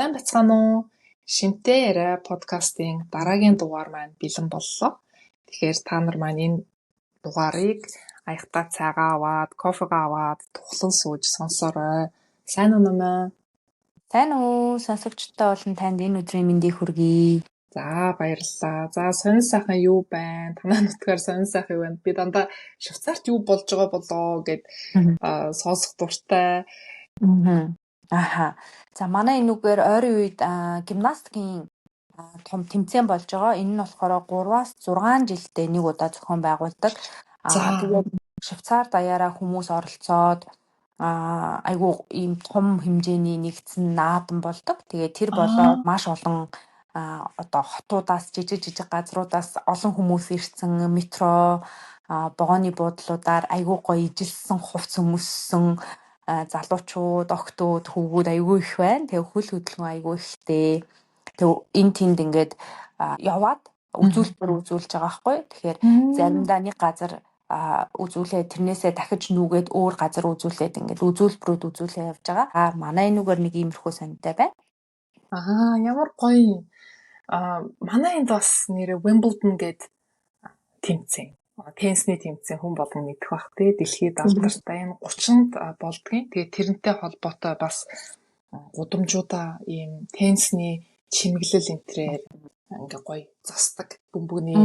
Сайн бацгаана уу? Шинтэй яриа подкастын дараагийн дугаар маань бэлэн боллоо. Тэгэхээр та нар маань энэ дугаарыг аягтаа цайгаа аваад, кофегаа аваад тухлан сууж сонсоорой. Сайн уу намаа? Сайн уу? Сонсогчдоо болон танд энэ өдрийн мэндийг хүргэе. За баярлалаа. За сонин сайхан юу байна? Танай нутгаар сонин сайхан юу байна? Би дандаа Швейцарт юу болж байгаа болоо гэд сонсох дуртай. Аха. За манай энэ үгээр ойрын үед гимнастикийн том тэмцээн болж байгаа. Энэ нь болохоор 3-аас 6 жилдээ нэг удаа зохион байгуулдаг. Тэгээд Швейцар даяараа хүмүүс оролцоод айгүй ийм том хэмжээний нэгдсэн наадам болдог. Тэгээд тэр болоод маш олон одоо хотуудаас жижиг газруудаас олон хүмүүс ирсэн, метро, вагоны буудлуудаар айгүй гоё ижилсэн хувцс хүмүүссэн залуучууд, охтууд, хүүгүүд айгүй их байна. Тэгээ хөл хөдөлгөөн айгүй ихтэй. Тэгээ энэ тэнд ингээд яваад үзүүлбэр үзүүлж байгаа байхгүй. Тэгэхээр заримдаа нэг газар үзүүлээ тэрнээсээ дахиж нүгээд өөр газар үзүүлээд ингээд үзүүлбэрүүд үзүүлээ явж байгаа. Манай энүүгээр нэг иймэрхүү сонирхолтой байна. Ямар гоё. Манай энд бас нэрээ Wimbledon гээд тэмцээн. Теннисний тэмцээн хүн болгон мэдэх бах тий. Дэлхийд алдартай энэ 30-нд болдгийн. Тэгээ тэрнтэй холбоотой бас гудамжуудаа ийм теннисний чимэглэл энтрээр ингээ гоё засдаг бөмбөгний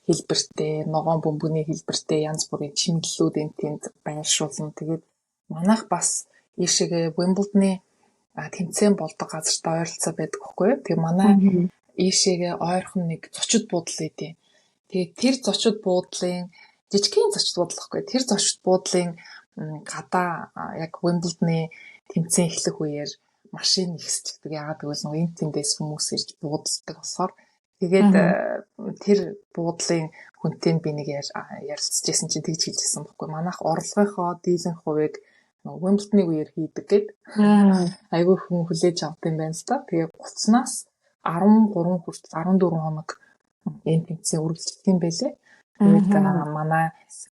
хэлбэртэй, ногоон бөмбөгний хэлбэртэй янз бүрийн чимэглэлүүд энэ тэнд байршуулна. Тэгээд манайх бас ийшээгээ Wimbledon-ы тэмцээн болдог газартаа ойролцоо байдаг байхгүй юу? Тэгээ манай ийшээгээ ойрхон нэг зочид буудлын идэв. Тэгээ тэр зочид буудлын жижигхэн зочид буудлын байхгүй. Тэр зочид буудлын гадаа яг Wimbledon-ы тэмцээн эхлэх үеэр машин ихсчихдэг. Яагаад гэвэл нөгөө энэ тэндээс хүмүүс ирж буудалдаг болохоор. Тэгээд тэр буудлын хүнтэй би нэг ярилцчихсэн чинь тэгж хэлжсэн байхгүй. Манайх орлогынхоо дийлэнх хувийг Wimbledon-ы үеэр хийдэг гэд айгүй хүн хүлээж авд юм байна л та. Тэгээ 30-наас 13 хүртэл 14 хоног энэ тэмцээн үргэлжлэх юм байлээ. Тэгээд манай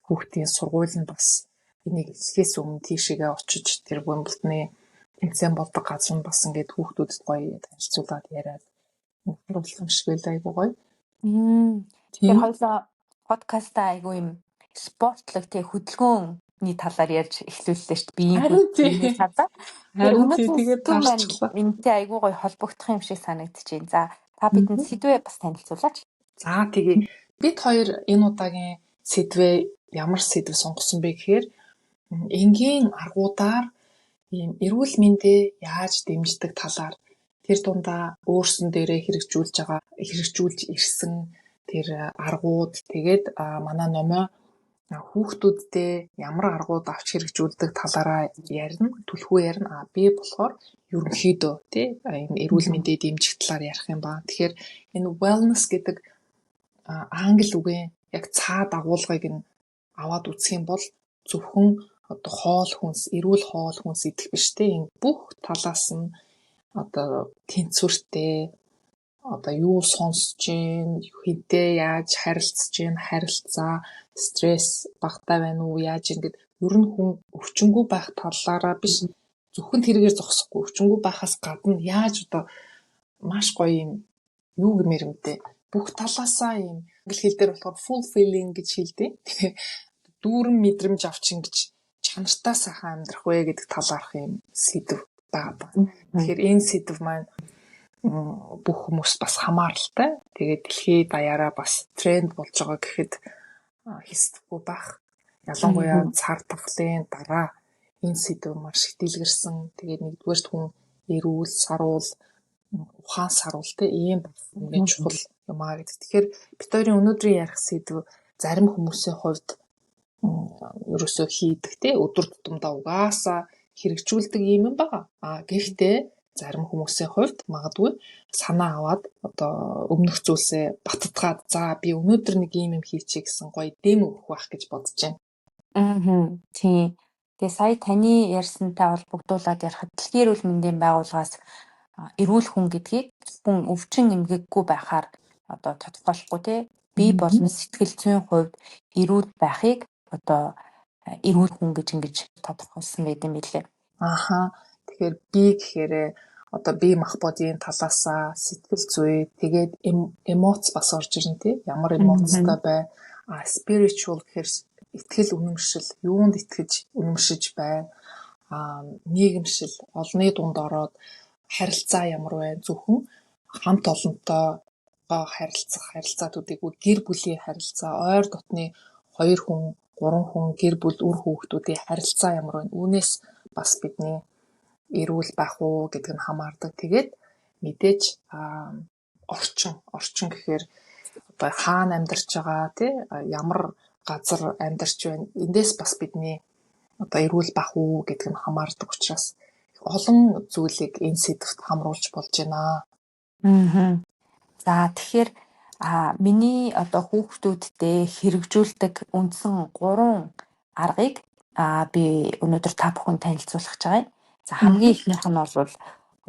хүүхдийн сургууль нь бас энийг эхлэхээс өмнө тийшээгээ очиж тэр Wimbledon-ы тэмцээн болдог газар нь бас ингээд хүүхдүүдэд гоё танилцуулаад яриад харуулах юм шиг байлаа айгүй гоё. Тэр хоёлоо подкастаа айгүй юм спортлог тэг хөдөлгөөний талаар ярьж эхлүүллээ шүү дээ. Биеийн талаар. Тэгээд таашчлаа. Энэтэй айгүй гоё холбогдох юм шиг санагдчихээн. За та бидэнд сэдвээ бас танилцуулаач. За тэгээ бид хоёр энэ удаагийн сэдвээ ямар сэдв сонгосон бэ гэхээр энгийн аргуудаар ийм эрүүл мэндээ яаж дэмждэг талаар тэр дундаа өөрсөн дээрээ хэрэгжүүлж ирсэн тэр аргууд тэгээд манай номоо хүүхдүүддээ ямар аргууд авч хэрэгжүүлдэг талаараа ярина, түлхүү ярина. Би болохоор ерөнхийдөө тий энэ эрүүл мэндээ дэмжих талаар ярих юм ба. Тэгэхээр энэ wellness гэдэг англи үгийн яг цаад агуулгыг нь аваад үзэх юм бол зөвхөн одоо хоол хүнс, эрүүл хоол хүнс идэх биш те. Энэ бүх талаас нь одоо тэнцвэртэй одоо юу сонсож гин, хинтээ яаж харилцаж гин, харилцаа, стресс багтаа байна уу, яаж ингэдэг ер нь хүн өвчнгүй байх талаараа биш зөвхөн тэргээр зогсохгүй өвчнгүй байхаас гадна яаж одоо маш гоё юм юу гэмээр юмтэй бүх талаасаа юм англи хэл дээр болохоор fulfilling гэж хэлдэг. Тэгэхээр дүүрэн мэдрэмж авч ингэж чанартай сайхан амьдрах вэ гэдэг талаарх юм сэдв байгаа. Тэгэхээр энэ сэдв маань бүх хүмүүс бас хамааралтай. Тэгээд дэлхийд даяараа бас тренд болж байгаа гэхэд хэсдэггүй байх. Ялангуяа цар тахлын дараа энэ сэдв маш их дэлгэрсэн. Тэгээд нэгдүгээрт хүн эрүүл, саруул, ухаан саруул те ийм хамгийн чухал юм аа гэдэг. Тэгэхээр бид хоёрын өнөөдрийн ярих сэдв зарим хүмүүсийн хувьд ерөөсөө хийдэг те өдөр тутамдаа угаасаа хэрэгжүүлдэг юм байна. Гэхдээ зарим хүмүүсийн хувьд магадгүй санаа аваад одоо өмнөх зүйлсээ баттгаад за би өнөөдөр нэг юм хийчихье гэсэн гоё дэм өгөх байх гэж бодож байна. Тийм. Тэгээ сая таны ярьсантай холбогдуулаад ярихад Дэлхийн эрүүл мэндийн байгууллагаас эрүүл хүн гэдгийг хүн өвчин эмгэггүй байхаар одоо тодорхойлохгүй тий. Бие болон сэтгэл зүйн хувьд эрүүл байхыг одоо эрүүл хүн гэж ингэж тодорхойлсон байт юм билээ. Тэгэхээр би гэхээр одоо бие махбодын талаасаа сэтгэл зүй тэгээд эмоц бас орж ирнэ тий. Ямар эмоцтой бай. Spiritual гэхээр итгэл үнэмшил, юунд итгэж үнэмшиж бай. Нийгэмшил, олонний дунд ороод харилцаа ямар вэ? Зөвхөн хамт олонтой харилцах харилцаатуудыг гэр бүлийн харилцаа, ойр дотны 2 хүн, 3 хүн гэр бүл үр хүүхдүүдийн харилцаа ямар вэ? Үүнээс бас бидний эрүүл байх уу гэдэг нь хамаардаг. Тэгээд мэдээж орчин гэхээр одоо хаана амьдарч байгаа тий ямар газар амьдарч байна. Эндээс бас бидний одоо эрүүл байх уу гэдэг нь хамаардаг учраас олон зүйлийг энэ сэдвт хамруулж болж байна. За тэгэхээр миний одоо хүүхдүүдтэй хэрэгжүүлдэг үндсэн 3 аргыг би өнөөдөр та бүхэнд танилцуулах гэж байгаа юм. За хамгийн ихнийх нь бол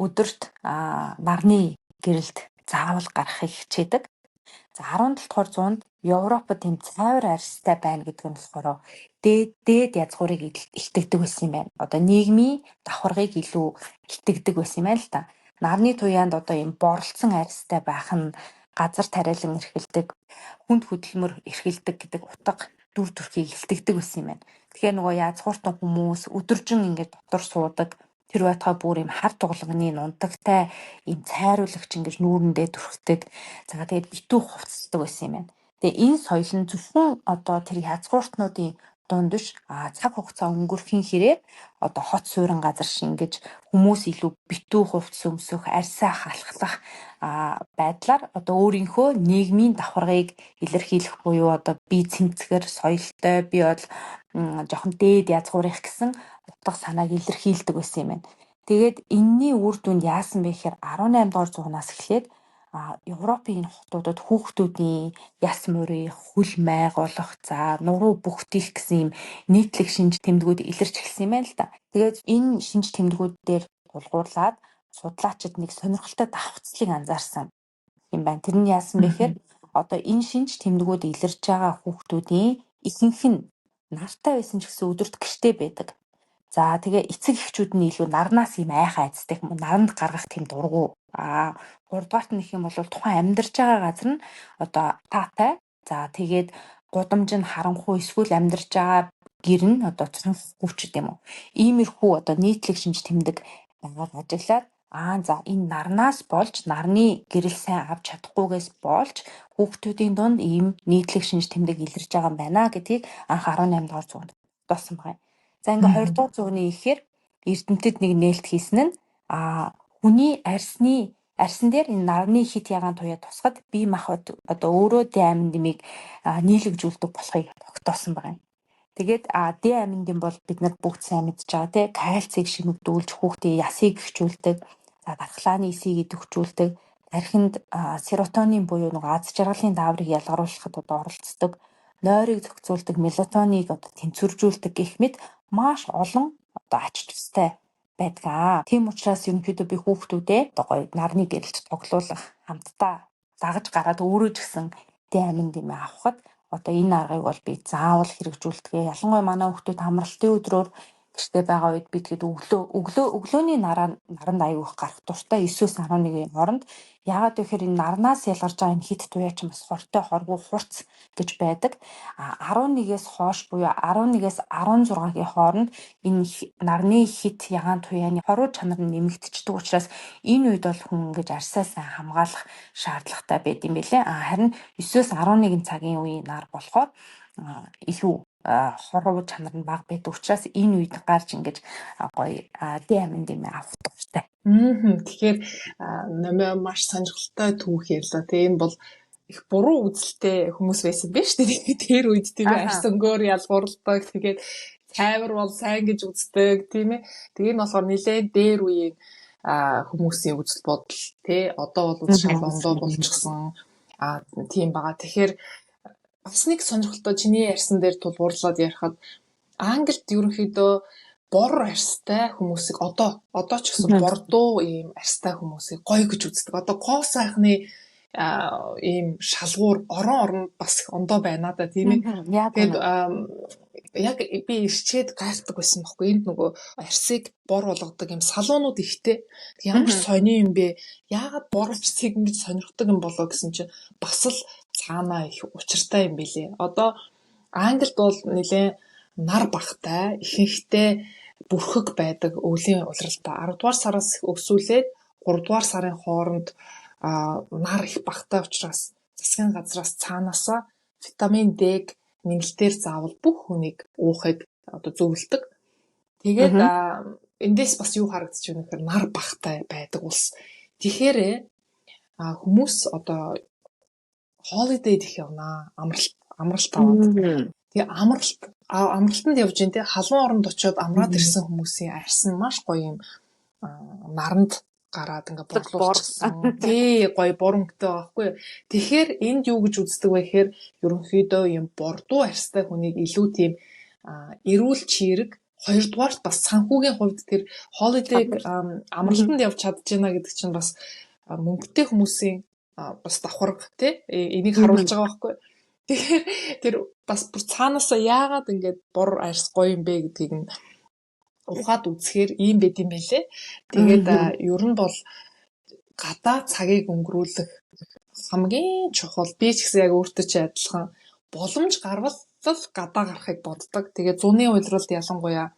өдөрт нарны гэрэлд заавал гарахыг хичээдэг. За 17 дугаар зуунд Европод тийм цайвар арьстай байна гэдэг нь болохоор дээд язгуурыг илтгэдэг байсан юм байна. Одоо нийгмийн давхаргыг илүү илтгэдэг байсан юм байна л та. Нарны туяанд одоо ийм борлцсон арьстай байх нь газар тариалан эрхэлдэг, хүнд хөдөлмөр эрхэлдэг гэдэг утга дүр төрхийг илтгэдэг байсан юм байна. Тэгэхээр нөгөө язгууртан хүмүүс өдөржин ингээд дотор суудаг, тэр байтугай бүр ийм хар туглагны нунтагтай ийм цайруулагч ингэж нүүрэндээ түрхдэг. За тэгээд битүү хувцасдаг байсан юм байна. Тэгээ энэ соёл нь зөвхөн одоо тэр язгууртнуудын дунд биш цаг хугацаа өнгөрөхийн хэрээр одоо хот суурин газар шингэж хүмүүс илүү битүү хувцас өмсөх, арьсаа халахлах байдлаар одоо өөрийнхөө нийгмийн давхаргыг илэрхийлэх буюу одоо би цэмцгэр соёлтой би бол жоохон дээд язгуурих гэсэн утга санааг илэрхийлдэг байсан юм байна. Тэгээд энэний үр дүнд яасан бэ гэхээр 18 дугаар зуунаас эхлээд Европын хотуудад хүүхдүүдийн яс мөрийн хөл майгуулах, за нуруу бүгдих гэсэн юм нийтлэг шинж тэмдгүүд илэрч эхэлсэн юм байна л да. Тэгээд энэ шинж тэмдгүүд дээр тулгуурлаад судлаачид нэг сонирхолтой давхцлыг анзаарсан юм байна. Тэр нь яасан бэ гэхээр одоо энэ шинж тэмдгүүд илэрч байгаа хүүхдүүдийн ихэнх нь нартай байсан ч гэсэн өдөрт гэртээ байдаг. За тэгээ эцэг эхчүүд нь илүү нарнаас юм айхаа айцдаг, наранд гаргах тийм дургу. 3 дугаарт нь гэх юм бол тухайн амьдарч байгаа газар нь одоо таатай. За тэгээд гудамж нь харанхуй эсвэл амьдарч байгаа гэр нь одоо цонх хүч гэдэг юм уу. Иймэрхүү одоо нийтлэг шинж тэмдэг ажиглаад за энэ нарнаас болж нарны гэрэл сайн авч чадахгүйгээс болж хүүхдүүдийн дунд ийм нийтлэг шинж тэмдэг илэрж байгаа юм байна гэдгийг анх 18 дугаар зуунд тоосон байна. За ингээ 20 дугаар зууны ихээр эрдэмтэд нэг нээлт хийсэн нь хүний арьсан дээр энэ нарны хит ягаан туяа тусахад бие махбод одоо өөрөө дэ амин дэмийг нийлэгжүүлдэг болохыг тогтоосон байна. Тэгээд дэ амин дэм бол бид нар бүгд сайн мэдж байгаа тий кальцийг шимэгдүүлж хүүхдийн ясыг гихжүүлдэг, за дархлааны эсийг идэвхжүүлдэг, тархинд серотонин буюу нэг аз жаргалын дааврыг ялгаруулахад одоо оролцдог, нойрыг зохицуулдаг, мелатониныг одоо тэнцвэржүүлдэг гэх мэт маш олон одоо ач тустай байдаг. Тийм учраас ерөнхийдөө би хүүхдүүдээ одоо гоё нарны гэрэлд тоглуулах, хамтдаа дагаж гараад өөрөө ч гэсэн дэ амин дэмээ авахд одоо энэ аргыг бол би заавал хэрэгжүүлдэг. Ялангуяа манай хүүхдүүд амралтын өдрөөр гэртээ байгаа үед би тэгэд өглөөний наранд аяг их гарах дуртай 9-11-ийн хооронд яагаад гэхээр энэ нарнаас ялгарч байгаа энэ хит туяа ч бас хортой хоргоо хурц гэж байдаг. 11-ээс хойш буюу 11-ээс 16-гийн хооронд энэ нарны хит ягаан туяаны хоруу чанар нь нэмэгдчихдэг учраас энэ үед бол хүн ингэж арьсаа сайн хамгаалах шаардлагатай байд юм билээ. Харин 9-өөс 11 цагийн үеийн нар болохоор илүү хоруу чанар нь бага байдаг учраас энэ үед гарч ингэж гоё дэ амин дэмээ авах дуртай. Тэгэхээр нэмээ маш сонирхолтой түүх ярьлаа. Тэгээ энэ бол их буруу үзэлтэй хүмүүс байсан биз дээ. Тэр үед тийм арьс өнгөөр ялгуурладаг. Тэгээд цайвар бол сайн гэж үздэг тийм ээ. Тэгээ энэ болохоор нэлээд дээр үеийн хүмүүсийн үзэл бодол тий одоо бол шал ондоо болчихсон тийм байгаа. Тэгэхээр бас нэг сонирхолтой чиний ярьсан дээр тулгуурлаад ярихад Англид ерөнхийдөө бор арьстай хүмүүсийг одоо ч гэсэн бордуу ийм арьстай хүмүүсийг гоё гэж үздэг. Одоо гоо сайхны ийм шалгуур оронд бас их ондоо байна да тийм ээ. Яг Тэгээд үнэ. яг би ирчээд гайхдаг байсан байхгүй. Энд нөгөө арсыг бор болгодог юм салуунууд ихтэй. Ямар сони юм бэ? Яагаад бор арсыг ингэж сонирхдаг юм болоо гэсэн чинь бас л цаанаа их учиртай юм бэлээ. Одоо Англид бол нэлээ нар багтай, ихэнхдээ бүрхэг байдаг өвлийн улиралтай. 10 дугаар сараас өсвүүлээд 3 дугаар сарын хооронд нар их багтай учраас засгийн газраас цаанаасаа витамин D-г нэмэлтээр заавал бүх хүнийг уухыг одоо зөвлөдөг. Тэгээд эндээс бас юу харагдчих вэ гэхээр нар багтай байдаг улс. Тэгэхээр хүмүүс одоо holiday дэх явнаа. Амралт аваад. Тэгээ амралтанд явж ин тэ халуун оронд очиод амраад ирсэн хүмүүсийн арьс нь маш гоё юм наранд гараад ингээ борлуулчихсан. Тий, гоё бурамгтай байхгүй. Тэгэхээр энд юу гэж үздэг вэ гэхээр ерөнхийдөө юм бордуу арьстай хүнийг илүү тийм эрүүл чирэг, хоёрдугаарт бас санхүүгийн хувьд тэр holiday амралтанд явж чадчихна гэдэг чинь бас мөнгөтэй хүмүүсийн бас давхарга тий энийг харуулж байгаа байхгүй. Тэгэхээр тэр бас бүр цаанаасаа яагаад ингээд бор арьс гоё юм бэ гэдгийг нь ухаад үзэхээр ийм байд юм байлээ. Тэгээд ер нь бол гадаа цагийг өнгөрүүлэх хамгийн чухал би ч гэсэн яг өөртөө чи адилхан боломж гарвал гадаа гарахыг боддог. Тэгээд зуны улиралд ялангуяа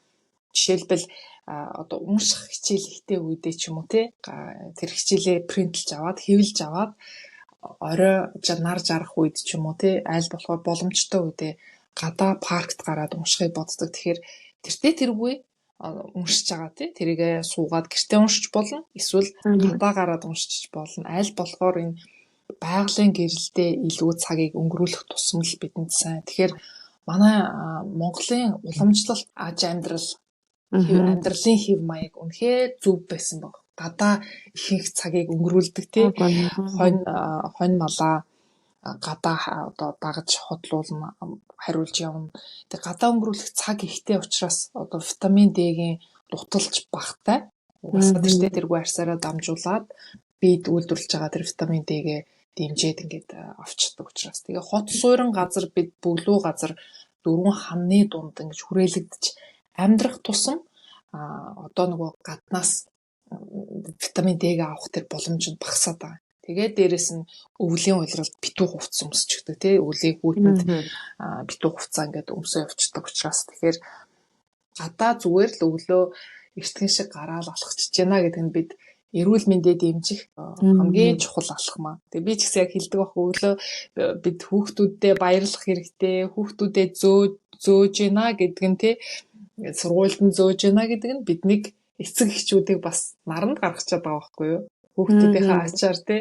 жишээлбэл одоо унших хичээл ихтэй үедээ ч юм уу те тэр хичээлээ принтлж аваад хэвлж аваад орой нар жарах үед ч юм уу те аль болохоор боломжтой үедээ гадаа паркт гараад уншихыг боддог. Тэгэхээр тэртээ тэргүй уншиж байгаа тий тэрийгээ суугаад гэртээ уншиж болно эсвэл гадаа гараад уншиж болно. Аль болохоор энэ байгалийн гэрэлдээ илүү цагийг өнгөрүүлэх тусам л бидэнд сайн. Тэгэхээр манай Монголын уламжлалт аж амьдралын хэв маяг үнэхээр зөв байсан баг. Гадаа ихэнх цагийг өнгөрүүлдэг тий хонь малаа гадаа одоо дагаж хотлуулна хариулж явна. Тэгээ гадаа өнгөрүүлэх цаг ихтэй учраас одоо витамин D-гийн нуталж багтай. Угаасаа тэртээ тэргүй арьсаараа дамжуулаад бид үйлдвэрлэж байгаа тэр витамин D-гээ дэмжиж ингээд авчдаг учраас. Тэгээ хот суурин газар бид бөглүү газар дөрвөн хамны дунд ингэж хүрээлэгдэж амьдрах тусам одоо нөгөө гаднаас витамин D-г авах тэр боломж нь багасаад байгаа. Тэгээд дээрэс нь өвлийн улиралд битүү хувцас өмсчихдэг тий өвлийн хүүтэнд битүү хувцас ингээд өмсөө явчихдаг учраас тэгэхээр гадаа зүгээр л өглөө эртхэн шиг гараал алхчихж байна гэдэг нь бид эрүүл мэндэд дэмжих хамгийн чухал алхмаа. Тэгээ би ч гэсэн яг хэлдэг байх өглөө бид хүүхдүүддээ баярлах хэрэгтэй, хүүхдүүдэд зөөж гинэ гэдэг нь тий сургуульд нь зөөж гинэ гэдэг нь биднийг эцэг эхчүүдийг бас наранд гаргачаад байгаа байхгүй юу? Хүүхдүүдийнхээ ачаар тий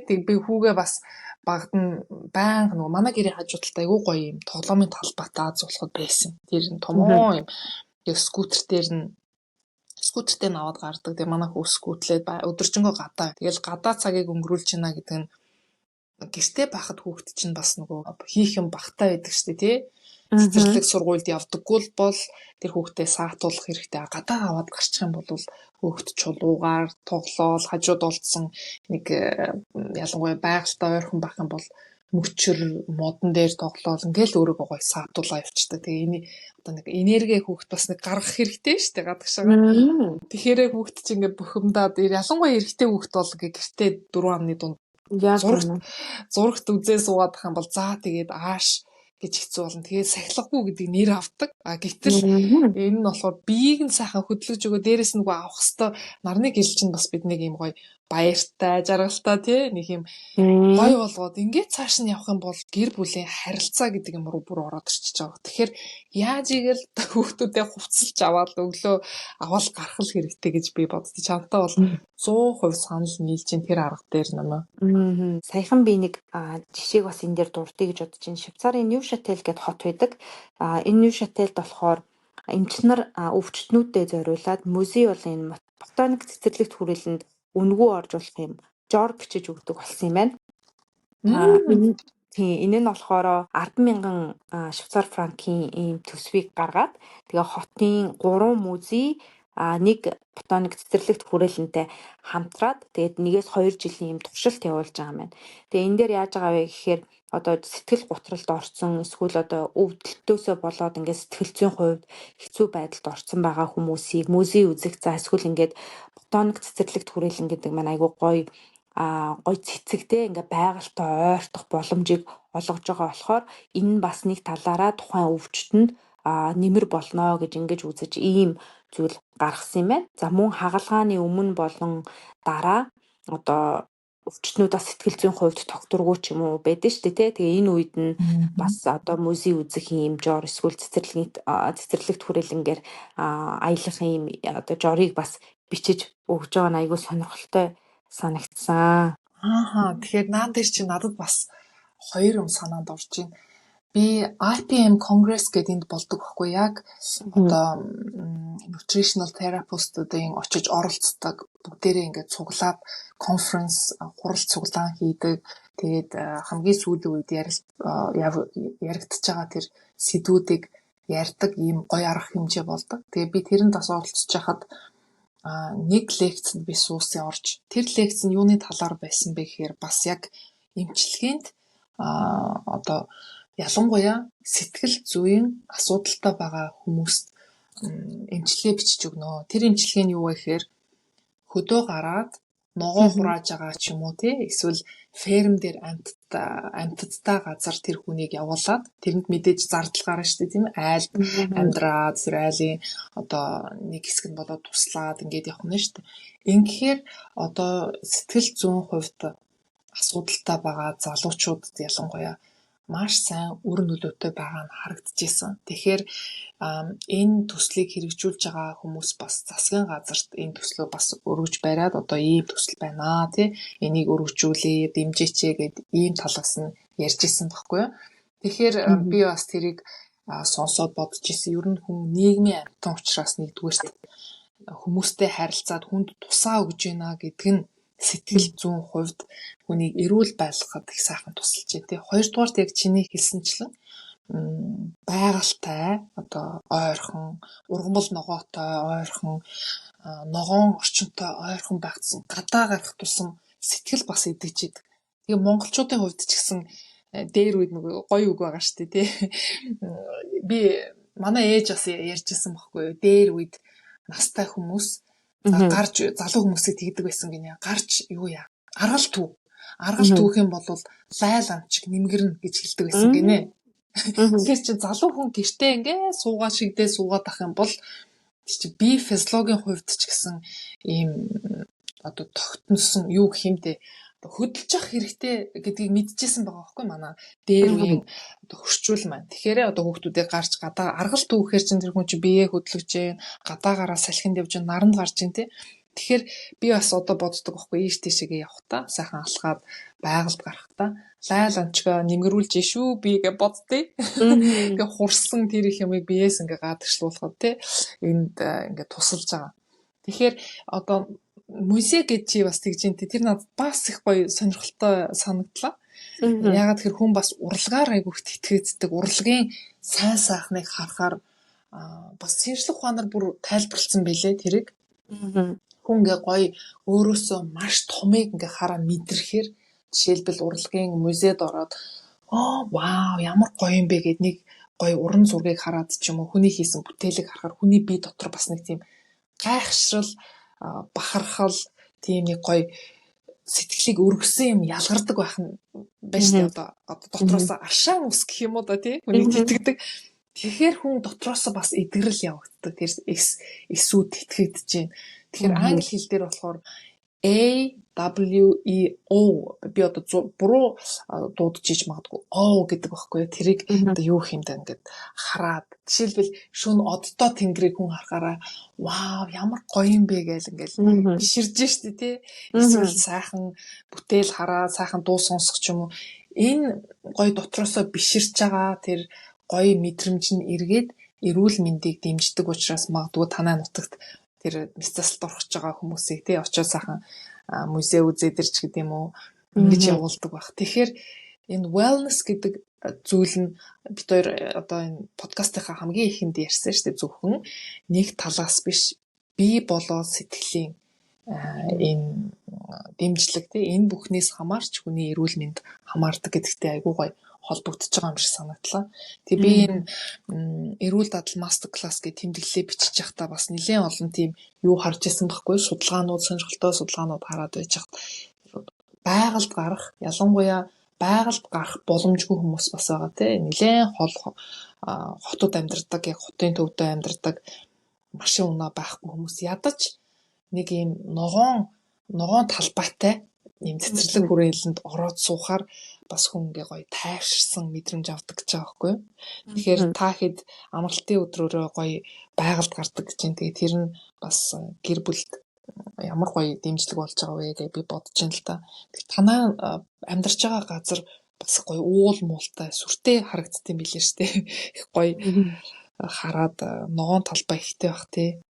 тэг би хүүгээ бас багт нь байнга нөгөө манай гэрийн хажуу талд айгүй гоё юм тоглоомын талбайтай аз болоход байсан. Тэр нь томоо юм. Яг скутертэй наваад гардаг. Тэгээ манай хүү скутлээд өдөржингөө гадаа. Тэгэл гадаа цагийг өнгөрүүлж байна гэдэг нь гэртээ байхад хүүхд чинь бас нөгөө хийх юм багтаа байдаг штэ тий. Цэцэрлэг сургуульд явдаггүй л бол тэр хүүхдээ саатуулах хэрэгтэй. Гадаа аваад гарчих юм бол хүүхд чулуугаар тоглоол хажууд олдсон нэг ялангуяа байгальтай ойрхон байх юм бол мөчр модон дээр тоглоол ингээл өөрийгөө гоё саатуулаа явчихдаг. Тэгээ энэ одоо нэг энерги хүүхд бас нэг гаргах хэрэгтэй шүү дээ гадагшаага. Тэгэхээр хүүхд чинь ингээд бухимдаад ялангуяа эрэгтэй хүүхд бол гэртээ 4 амны дунд зурагт үзээ суугаад байх юм бол за тэгээд ааш гэж хэцүү болно. Тэгээд сахилгагүй гэдэг нэр авдаг. Гэтэл энэ нь болохоор биеийг нь сайхан хөдлөж өгөө дээрэс нөгөө авах хэвээр нарны гэл чинь бас биднийг юм гоё баяртай, жаргалтай тий нэг юм гоё болгоод ингээд цааш нь явах юм бол гэр бүлийн харилцаа гэдэг юм руу бүр ороод ирчихэж байгаа. Тэгэхээр яаж игээл хүүхдүүдээ хувцалж аваад өглөө аваад гарах л хэрэгтэй гэж би боддоо. Чамтай бол 100% санал нийлж ин тэр арга дээр нэмэ. Саяхан би нэг жишээг бас энэ дээр дурдъя гэж бодож байна. Швейцарын Ньюшател гэдэг хот байдаг. Энэ Ньюшателд болохоор эмчнэр өвчтнүүдэд зориулаад музей бол энэ ботаник цэцэрлэгт хүрээлэнд үнгүү орж болох юм жор бичиж өгдөг болсон юм байна. Энэ нь болохоор 10,000 швейцар франкийн ийм төсвийг гаргаад тэгээ хотын 3 музей нэг ботоник цэцэрлэгт хүрээлэнтэй хамтраад тэгээд 1-2 жилийн юм туршилт явуулж байгаа юм байна. Тэгээ энэ дээр яаж байгаа вэ гэхээр одоо сэтгэл готролд орсон эсвэл одоо өвдөлтөөсөө болоод ингээд сэтгэл зүйн хувьд хэцүү байдалд орсон байгаа хүмүүсийг музей үзэх за эсвэл ингээд ботоник цэцэрлэгт хүрээлэн гэдэг маань айгүй гоё гоё цэцэгтэй ингээ байгальтай ойртох боломжийг олгож байгаа болохоор энэ нь бас нэг талаараа тухайн өвчтөнд нэмэр болно гэж ингэж үзэж ийм зүйл гаргасан юм байна. За мөн хагалгааны өмнө болон дараа одоо өвчтнүүдээс сэтгэл зүйн хувьд тогтургүй ч юм уу байдаг шүү дээ тий. Тэгээ энэ үед нь бас одоо музей үзэх юм жор эсвэл цэцэрлэгт хүрээлэнгээр аялах юм одоо жорыг бас бичиж өгж байгаа нь айгүй сонирхолтой санагдсан. Тэгэхээр дээр чи надад бас хоёр юм санаанд орж байна. Би RPM Congress гэдэг энд болдог байхгүй яг одоо nutritional therapist-уудын очиж оролцдог бүгдээрээ ингээд цуглаад конференс хурал цуглаан хийдэг. Тэгээд хамгийн сүүлийн үед яригдчихэж байгаа тэр сэдвүүдийг ярьдаг ийм гоё арга хэмжээ болдог. Тэгээд би тэрэнд бас оролцож байхад нэг лекцэнд би суусан орж. Тэр лекц нь юуны талаар байсан бэ гэхээр бас яг эмчилгээнд одоо ялангуяа сэтгэл зүйн асуудалтай байгаа хүмүүст эмчилгээ бичиж өгнө. Тэр эмчилгээ нь юу вэ гэхээр хөдөө гараад ногоо хурааж байгаа ч юм уу тий эсвэл ферм дээр амьтдтай газар тэр хүнийг явуулаад тэрэнд мэдээж зардал гарна шүү дээ тийм айлд амьдраад тэр айлын одоо нэг хэсэг нь болоод туслаад ингээд явах нь шүү дээ. Ингэхээр одоо сэтгэл зүйн хувьд асуудалтай байгаа залуучуудад ялангуяа маш сайн үр нөлөөтэй байгаа нь харагдчихсэн. Тэгэхээр энэ төслийг хэрэгжүүлж байгаа хүмүүс бас засгийн газарт энэ төслөө бас өргөж бариад одоо ийм төсөл байна тий энийг өргөжүүлээ дэмжээч гэд ийм талаас нь ярьж исэн баггүй юу. Тэгэхээр би бас тэрийг сонсоод бодож исэн. Ер нь хүн нийгмийн амьтан учраас нэгдүгээрт хүмүүстэй харилцаад хүнд тусаа өгж гинэ гэдэг нь сэтгэл зүйн хувьд хүнийг эрүүл байлгахад их сайхан тусалж байна тий. Хоёрдугаарт яг чиний хэлсэнчлэн байгальтай одоо ойрхон ургамал ногоотой ойрхон ногоон орчинтой ойрхон байгцсан гадаа гарах тусам сэтгэл бас идэгчихэд. Тэгээ монголчуудын хувьд ч гэсэн дээр үед нэг гоё үг байгаа шүү дээ тий. Би манай ээж бас ярьжсэн байхгүй юу. Дээр үед настай хүмүүс гарч залуу хүмүүсийг тэгдэг байсан гинэ. Гарч юу яа? Аргал түүх юм бол лайл амчиг нэмгэрнэ гэж хэлдэг байсан гинэ. Тэгэхээр чи залуу хүн гэртээ ингээ суугаад ах юм бол чи бие физиологийн хувьд ч гэсэн ийм одоо тогтносон юу гэх юм те хөдөлж ах хэрэгтэй гэдгийг мэдчихсэн байгаа байхгүй манай дээр үеийн одоо хөрчүүл маань. Тэгэхээр одоо хүүхдүүдээ гарч гадаа аргал түүхээр чинь тэр хүн чи биеэ хөдлөж जैन гадаагаараа салхинд явж наранд гарч जैन те. Тэгэхээр би бас одоо боддог байхгүй ийш тийшээгээ явахтаа сайхан алхаад байгальд гарахтаа лайл амчгаа нэмгэрүүлж шүү би гэж боддیں۔ Ингээ хурсан тэр их юмыг биеэс ингээ гадагшлуулахад те энд ингээ тусалж байгаа. Тэгэхээр одоо музей гэж чи бас тэгж юм тэр надад бас их гоё сонирхолтой санагдлаа. Ягаад тэр хүн бас урлагаар айгүйх тэтгэгддэг урлагийн сайн сайхныг харахаар бас шинжлэх ухаанаар бүр тайлбарлсан байлээ тэрийг. Хүн ингээ гоё өөрөөсөө маш томыг ингээ хараа мэдрэхээр жишээлбэл урлагийн музейд ороод вау ямар гоё юм бэ гэд нэг гоё уран зургийг хараад ч юм уу хүний хийсэн бүтээлийг харахаар хүний бие дотор бас нэг тийм гайхшрал бахархал тийм нэг гоё сэтгэлийг өргөсөн юм ялгардаг байх нь байж тээ одоо дотроос аршаан ус гэх юм уу да тий хүнийг тэтгдэг. Тэгэхээр хүн дотроос бас эдгэрэл явагддаг. Тэр эсүүд тэтгэгдэж байна. Тэгэхээр англи хэл дээр болохоор AWEO би одоо буруу дуудаж иж магадгүй оо гэдэг байхгүй тэрийг одоо юу хэмдэ ингээд хараад жишээлбэл шөнө оддоо тэнгэрийг хүн харахаараа вау ямар гоё юм бэ гэж ингээд биширж штэ тий эсвэл сайхан бүтээл хараа сайхан дуу сонсох ч юм уу энэ гоё дотроосоо биширч байгаа тэр гоё мэдрэмж нь эргээд эрүүл мэндийг дэмждэг учраас магадгүй танай нутагт тэр бяцлалд орох байгаа хүмүүсийг тий очоод сайхан музей үзэдэрч гэдэг юм уу ингэж явуулдаг баг. Тэгэхээр энэ wellness гэдэг зүйл нь бид хоёр одоо энэ подкастынхаа хамгийн ихэнд ярьсан шүү дээ зөвхөн нэг талаас биш бие болоод сэтгэлийн энэ дэмжлэг энэ бүхнээс хамаарч хүний эрүүл мэнд хамаардаг гэдэгтэй айгүй гоё холбогдож байгаа юм шиг санагдлаа. Тэгээ би энэ эрүүл дадал мастер класс гэх тэмдэглэлээ бичиж явахдаа бас нэлээд олон тийм юу харж исэн байхгүй, судалгаанууд, сонирхолтой судалгаанууд хараад байж хат байгальд гарах, ялангуяа байгальд гарах боломжгүй хүмүүс бас байгаа тийм нэлээд хотод амьдардаг, яг хотын төвдөө амьдардаг, машин унаа байхгүй хүмүүс ядаж нэг ийм ногоон талбайтай ийм цэцэрлэг хүрээлэнд ороод суухаар бас хүн ингээ гоё тайвширсан мэдрэмж авдаг гэж байгаа байхгүй. Тэгэхээр та хэд амралтын өдрөөрөө гоё байгальд гардаг гэж юм. Тэгээ тэр нь бас гэр бүлд ямар гоё дэмжлэг болж байгаа вэ гэж би бодож байна л да. Танаа амьдарч байгаа газар бас гоё уул муултай сүртэй харагддсан билээ штэ. Их гоё хараад ногоон талбай ихтэй бах тий.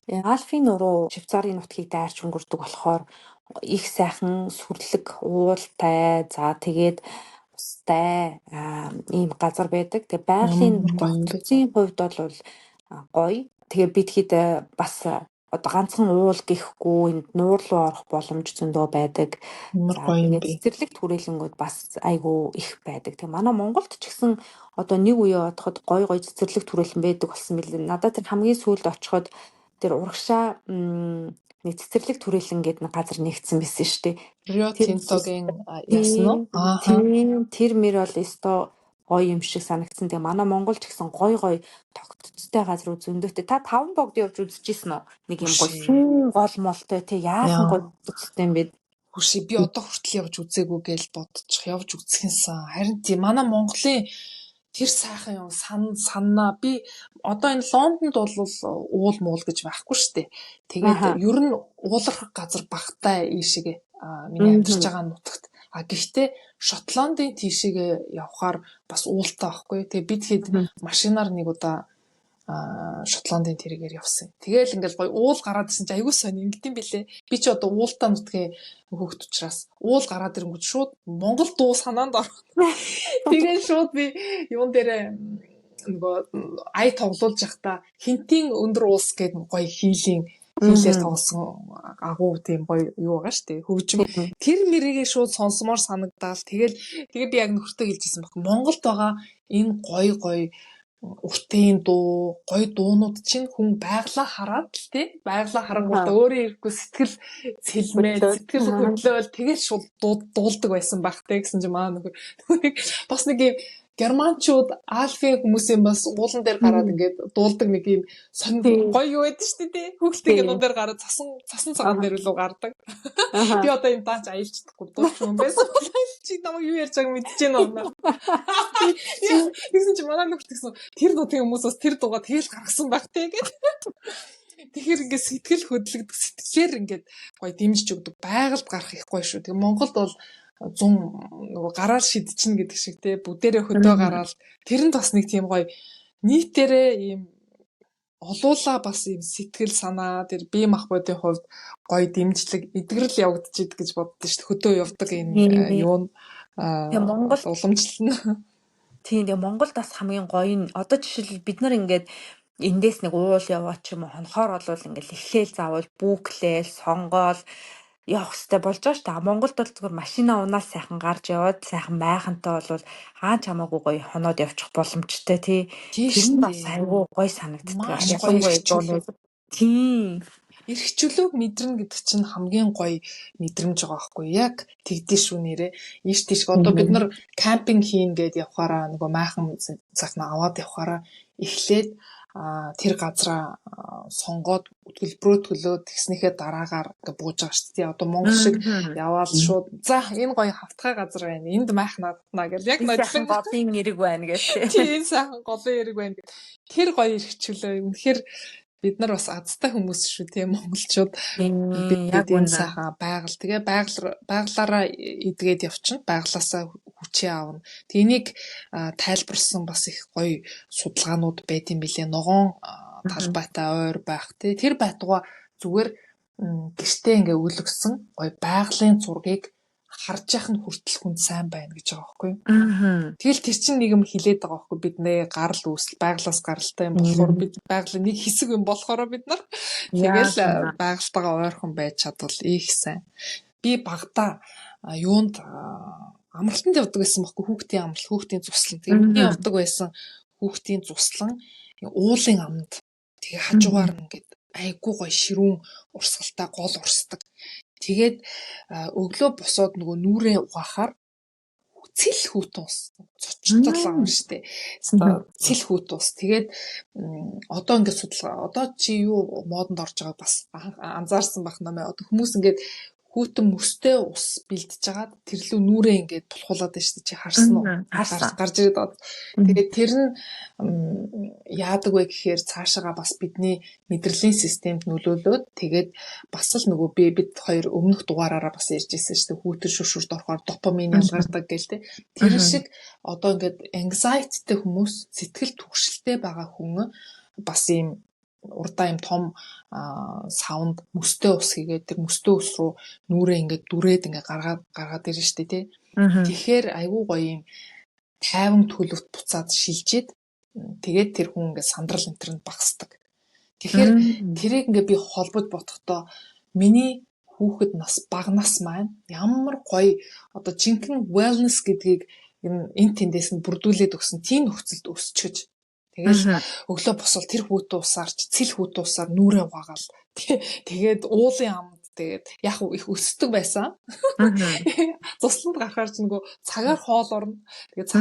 Альфийн нуруу Швейцарын нутгийг дайрч өнгөрдөг болохоор их сайхан сүрлэг уултай, за тэгээд устай ийм газар байдаг. Тэгээ байгалийн нутгийн хувьд бол гоё. Тэгээ бидэхэд бас одоо ганцхан уул гэхгүй энд нуур руу орох боломж зөндөө байдаг. Тэгээд цэцэрлэг түрээлэнгүүд бас айгүй их байдаг. Тэгээ манай Монголд ч гэсэн одоо нэг үе одоход гоё цэцэрлэг түрээлэн байдаг болсон мэлээ. Надад тэр хамгийн сүүлд очиход тэр урагшаа нэг цэцэрлэг түрээлэн гэдэг нэг газар нэгдсэн байсан шүү дээ. Рио Тинтогийн ясан уу? Тэр мөр бол өстой гоё юм шиг санагдсан. Тэгээ манай Монгол ч гэсэн гоё тогтцтой газар зөндөөтэй. Та 5 богд явж үзчихсэн үү? Нэг юм гоё гол молтой тий яахан гоё тогтцтой юм бэ? Хүши би одоо хүртэл явж үзээгүй гэж бодчих явж үзчихсэн. Харин тийм манай Монголын тэр сайхан юм санаа би одоо энэ Лондонд бол уул муул гэж байхгүй шүү дээ. Тэгээд ер нь уулархах газар багтай ийшээгээ миний амьдарч байгаа нутагт. Гэхдээ Шотландын тийшээгээ явхаар бас уултаа байхгүй. Тэгээ бид хэд машинаар нэг удаа Шотландын тэрээр явсан. Тэгээл ингээл гоё уул гараад ирсэн чи аягүй сонь ингэдэм билээ. Би ч одоо уултаа нутгийн хөвгт учраас уул гараад ирэнгүүт шууд Монгол дуу санаанд ороод. Тэгээд шууд би юун дээрээ нөгөө ая тоглуулж явахдаа хинтийн өндөр уус гэдэг гоё хийлээр тоглосон агуу тийм гоё юу байгаа шүү дээ. Хөгжим. Тэр мэрийгээ шууд сонсомоор санагдаал. Тэгээ би яг нөхөртөө хэлжсэн баг. Монголд байгаа энэ гоё уртын дуу, гоё дуунууд чинь хүн байглаа хараад л тий. Байглаа харангуут өөрөө ирэхгүй сэтгэл цэлмээ, сэтгэл хөдлөөл тэгээд шууд дуулдаг байсан баг те гэсэн чинь маа нөхөр. Бас нэг юм германчууд альфийн хүмүүсийн бас уулан дээр гараад ингээд дуулдаг нэг юм гоё юу байдаг шүү дээ. Хүүхдийн кинон дээр гараад цасан цагаан дээр лөө гардаг. Би одоо энэ даач аялж чадахгүй дууч юм байсан. Чи намайг юу ярьж байгааг мэдчихээн уу? Тэгсэн чи манай нөхд гэсэн тэр нутгийн хүмүүс бас тэр дуугаа тэгэл гаргасан байх те гэдэг. Тэгэхээр ингээд сэтгэл хөдлөгдөг сэтгэлээр ингээд гоё дэмжиж өгдөг. Байгальд гарах их гоё шүү. Тэгээ Монголд бол 100 нөгөө гараар шидчихнэ гэдэг шиг те бүдэрээ хөдөө гараад тэр нь бас нэг тийм гоё нийтээрээ ийм олуула бас ийм сэтгэл санаа тэр бие махбодын хувьд гоё дэмжлэг эдгэрэл явагдаж идэг гэж боддоо шүү. Хөдөө явдаг энэ юу нь Монгол уламжлална. Тийм тэгээ Монголд бас хамгийн гоё нь одоо жишээл бид нар ингээд эндээс нэг уул яваа ч юм уу хонхоор болвол ингээд эхлээл заавал бүүклээл сонгоол явах хэрэгтэй болж байгаа шүү дээ. Монголд бол зүгээр машина унаал сайхан гарч яваад сайхан майхантай болвол хаач хамаагүй гоё хоноод явчих боломжтой тий. Тэр нь бас айгүй гоё санагддаг. Тийм. Эрх чөлөөг мэдрэнэ гэдэг чинь хамгийн гоё мэдрэмж байгаа байхгүй яг тэгдэж шүү нэрээ. Ийш тийш одоо бид нар кампинг хийн гээд явхаараа нөгөө майхан цахна аваад явхаараа эхлээд тэр газраа сонгоод төлбөрөө төлөөд тэгснийхээ дараагаар ингээ бууж байгаа шүү дээ. Одоо Монгол шиг яваал шууд за энэ гоё хавтгай газар байна. Энд майхнаа татнаа гэл яг нодлон голын эрэг байна гэж. Тийм сайхан голын эрэг байна гэд. Тэр гоё эрх чөлөө үнэхээр бид нар бас азтай хүмүүс шүү тийм монголчууд бид энэ сайхан байгаль тэгээ байгалаараа эдгээд явчихна байгалаасаа хүчээ аавна. Тэнийг тайлбарсан бас их гоё судалгаанууд байт юм билээ. Ногоон талбайтай ойр байх тий тэр байтугай зүгээр гэртээ ингээ өлгсөн гоё байгалийн зургийг харж яах нь хүртэл хүнд сайн байна гэж байгаа байхгүй юу? Мгм. Тэгэл тэр чинь нэг юм хилээд байгаа байхгүй бид нэ гарал үүсэл байгалаас гаралтай юм болохоор бид байгалийн нэг хэсэг юм болохоор бид нар тэгэл байгальтайгаа ойрхон байж чадвал их сайн. Би багада юунд амралтанд явдаг байсан байхгүй хүүхдийн амралт, хүүхдийн цуслан. Тэгээ миний явдаг байсан хүүхдийн цуслан уулын аманд тэгээ хажуугаар нь ингээд айгуу гоё ширүүн урсгалтай гол урсдаг. Тэгээд өглөө босоод нөгөө нүрээ угаахаар цэл хүүт ус цочтол ам штэ. Цэл хүүт ус. Тэгээд одоо ингээд судалгаа. Одоо чи юу модонд орж байгааг бас анзаарсан бах нэмээ. Одоо хүмүүс ингээд хүүтэн мөстэй ус бэлдэж жагаад тэр лүү нүрээ ингээд тулхуулаад байна шүү дээ. Чи харсан уу? Гарч ирээд бод. Тэгээд тэр нь яадаг вэ гэхээр цаашаага бас бидний мэдрэлийн системд нөлөөлөөд тэгээд бас л нөгөө бид хоёр өмнөх дугаараараа бас ярьжсэн шүү дээ. Хүүтэр шүршүрд орохоор допамин ялгардаг гэл те. Тэр шиг одоо ингээд anxietyтэй хүмүүс, сэтгэл түгшилтэй байгаа хүн бас ийм урдаа юм том саунд мөстэй ус хийгээд тэр мөстэй ус руу нүрээ ингээд дүрээд ингээд гаргаад ирж штэ тий. Тэгэхээр айгүй гоё юм тайван төлөвт буцаад шилжээд тэгээд тэр хүн ингээд сандрал энтернд багасдаг. Тэгэхээр тэрийг ингээд би холбож бодохдоо миний хүүхэд нас багнаас маань ямар гоё одоо жинхэнэ wellness гэдгийг энэ тэндээс нь бүрдүүлээд өгсөн тийм нөхцөлд өсчихөж. Тэгэл өглөө босвол тэр хүүтэн усаарч цэл хүүтэн усаар нүрээ угаагаал. Тэгээд уулын амд тэгээд яг их өсдөг байсан. Цусланд гарахаар ч нөгөө цагаар хоол орно. Тэгээд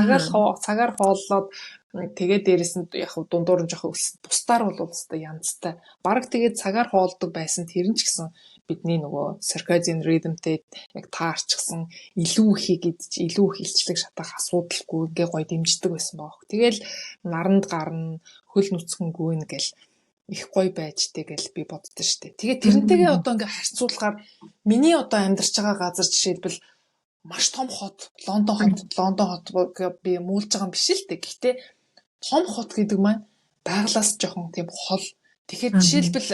цагаар хооллоод тэгээд дээрэс нь яг дундуур нь жоохон өссөн. Бусдаар бол өстой янзтай. Бараг тэгээд цагаар хоолдог байсан тэр нь ч гэсэн бидний нөгөө circadian rhythmтэй яг таарчсан илүү их илчлэг шатах асуудалгүй ингээ гоё дэмждэг байсан баах. Тэгэл наранд гарна, хөл нүцгэн гүйнэ гэл их гоё байжтэй гэл би боддоо штэ. Тэгээд тэрнтэйгээ одоо ингээ харьцуулахаар миний одоо амьдарч байгаа газар жишээлбэл маш том хот, Лондон хот би муулж байгаа юм биш л дээ. Гэхдээ том хот гэдэг маань байглаас жоохон тийм хол. Тэгэхээр жишээлбэл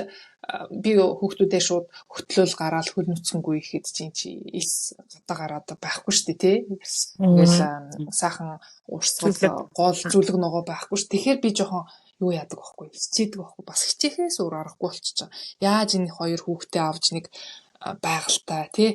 би хүүхдүүдээ шууд хөтлөөл гараад хөл нүцгэнгүй ихэд чи эс гадаа гараад байхгүй шүү дээ тий. Ингээл сайхан урсгал гол зүлэг ногоо байхгүй шүү. Тэгэхээр би жоохон юу яадаг байхгүй хичээдэг байхгүй бас хичээхээс өөр аргагүй болчихж байгаа. Яаж энэ хоёр хүүхдээ авч нэг байгальтай тий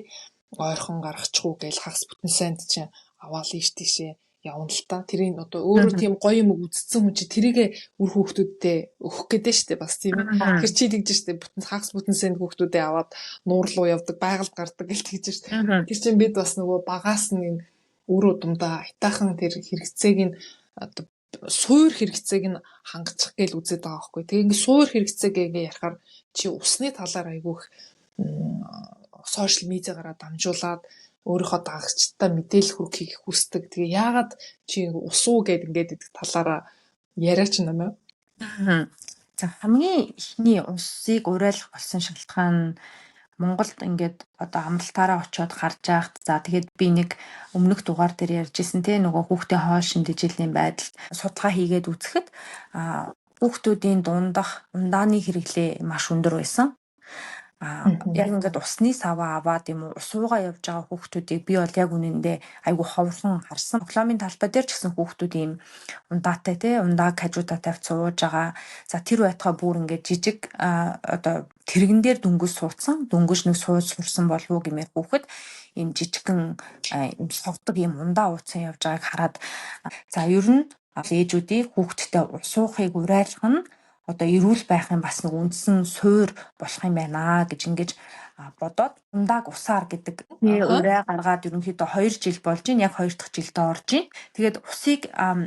ойрхон гаргачихгүй гэж хагас бүтэн сайнд чинь аваал ийш тийшээ явна л та. Тэрийг одоо өөрөө тийм гоё юм үзсэн хүн чи тэрийгэ үр хүүхдүүдтэй өгөх гэдэг штеп бас тийм ээ. Тэр чи тэгж штеп бүтэн хагас бүтэн сайнд хүүхдүүдээ аваад нуур руу явдаг, байгальд гардаг гэл тэгж штеп. Тэр чин бид бас нөгөө багаас нь энэ үр удамдаа айтаахан тэр хэрэгцээг нь одоо суур хэрэгцээг нь хангачих гээл үзээд байгаа байхгүй. Тэгээ ингээ суур хэрэгцээг ингээ ярихаар чи усны талаар айгүйх сошиал медиагаараа дамжуулаад өөрийнхөө дагагчтай мэдээлэл хүргэхийг хүсдэг. Тэгээ яагаад чи усуу гэд ингээд идэх талаараа яриач юм аа. За хамгийн ихний усыг уриалах болсон шалтгаан Монголд ингээд одоо амралтаараа очиод гарч яахад за тэгээд би нэг өмнөх дугаар дээр ярьжсэн те нөгөө хүүхдийн хоол шинж ижлийн байдал судалгаа хийгээд үзэхэд хүүхдүүдийн дундах ундааны хэрэглээ маш өндөр байсан. Яг ингээд усны саваа аваад юм уу усуугаа явж байгаа хүүхдүүдийг би бол яг үнэндээ айгу ховхон харсан. Дипломын талбай дээр ч гэсэн хүүхдүүд ийм ундаатай те ундаа хажуудаа тавьж сууж байгаа. За тэр байтугай бүр ингээд жижиг одоо тэрэгэн дээр дөнгөж суудсан. Дөнгөж нэг сууж сурсан болов уу гэмээр хүүхэд ийм жижигхэн ийм согдог ийм ундаа ууцсан явж байгааг хараад за ер нь ээжүүдийн хүүхдтэй усуухыг уриалгах нь одоо эрүүл байхын бас нэг үндсэн суур болох юм байна гэж ингэж бодоод ундааг усаар гэдэг ураа гаргаад ерөнхийдөө 2 жил болж байна. Яг 2 дахь жилдээ орж байна. Тэгээд усыг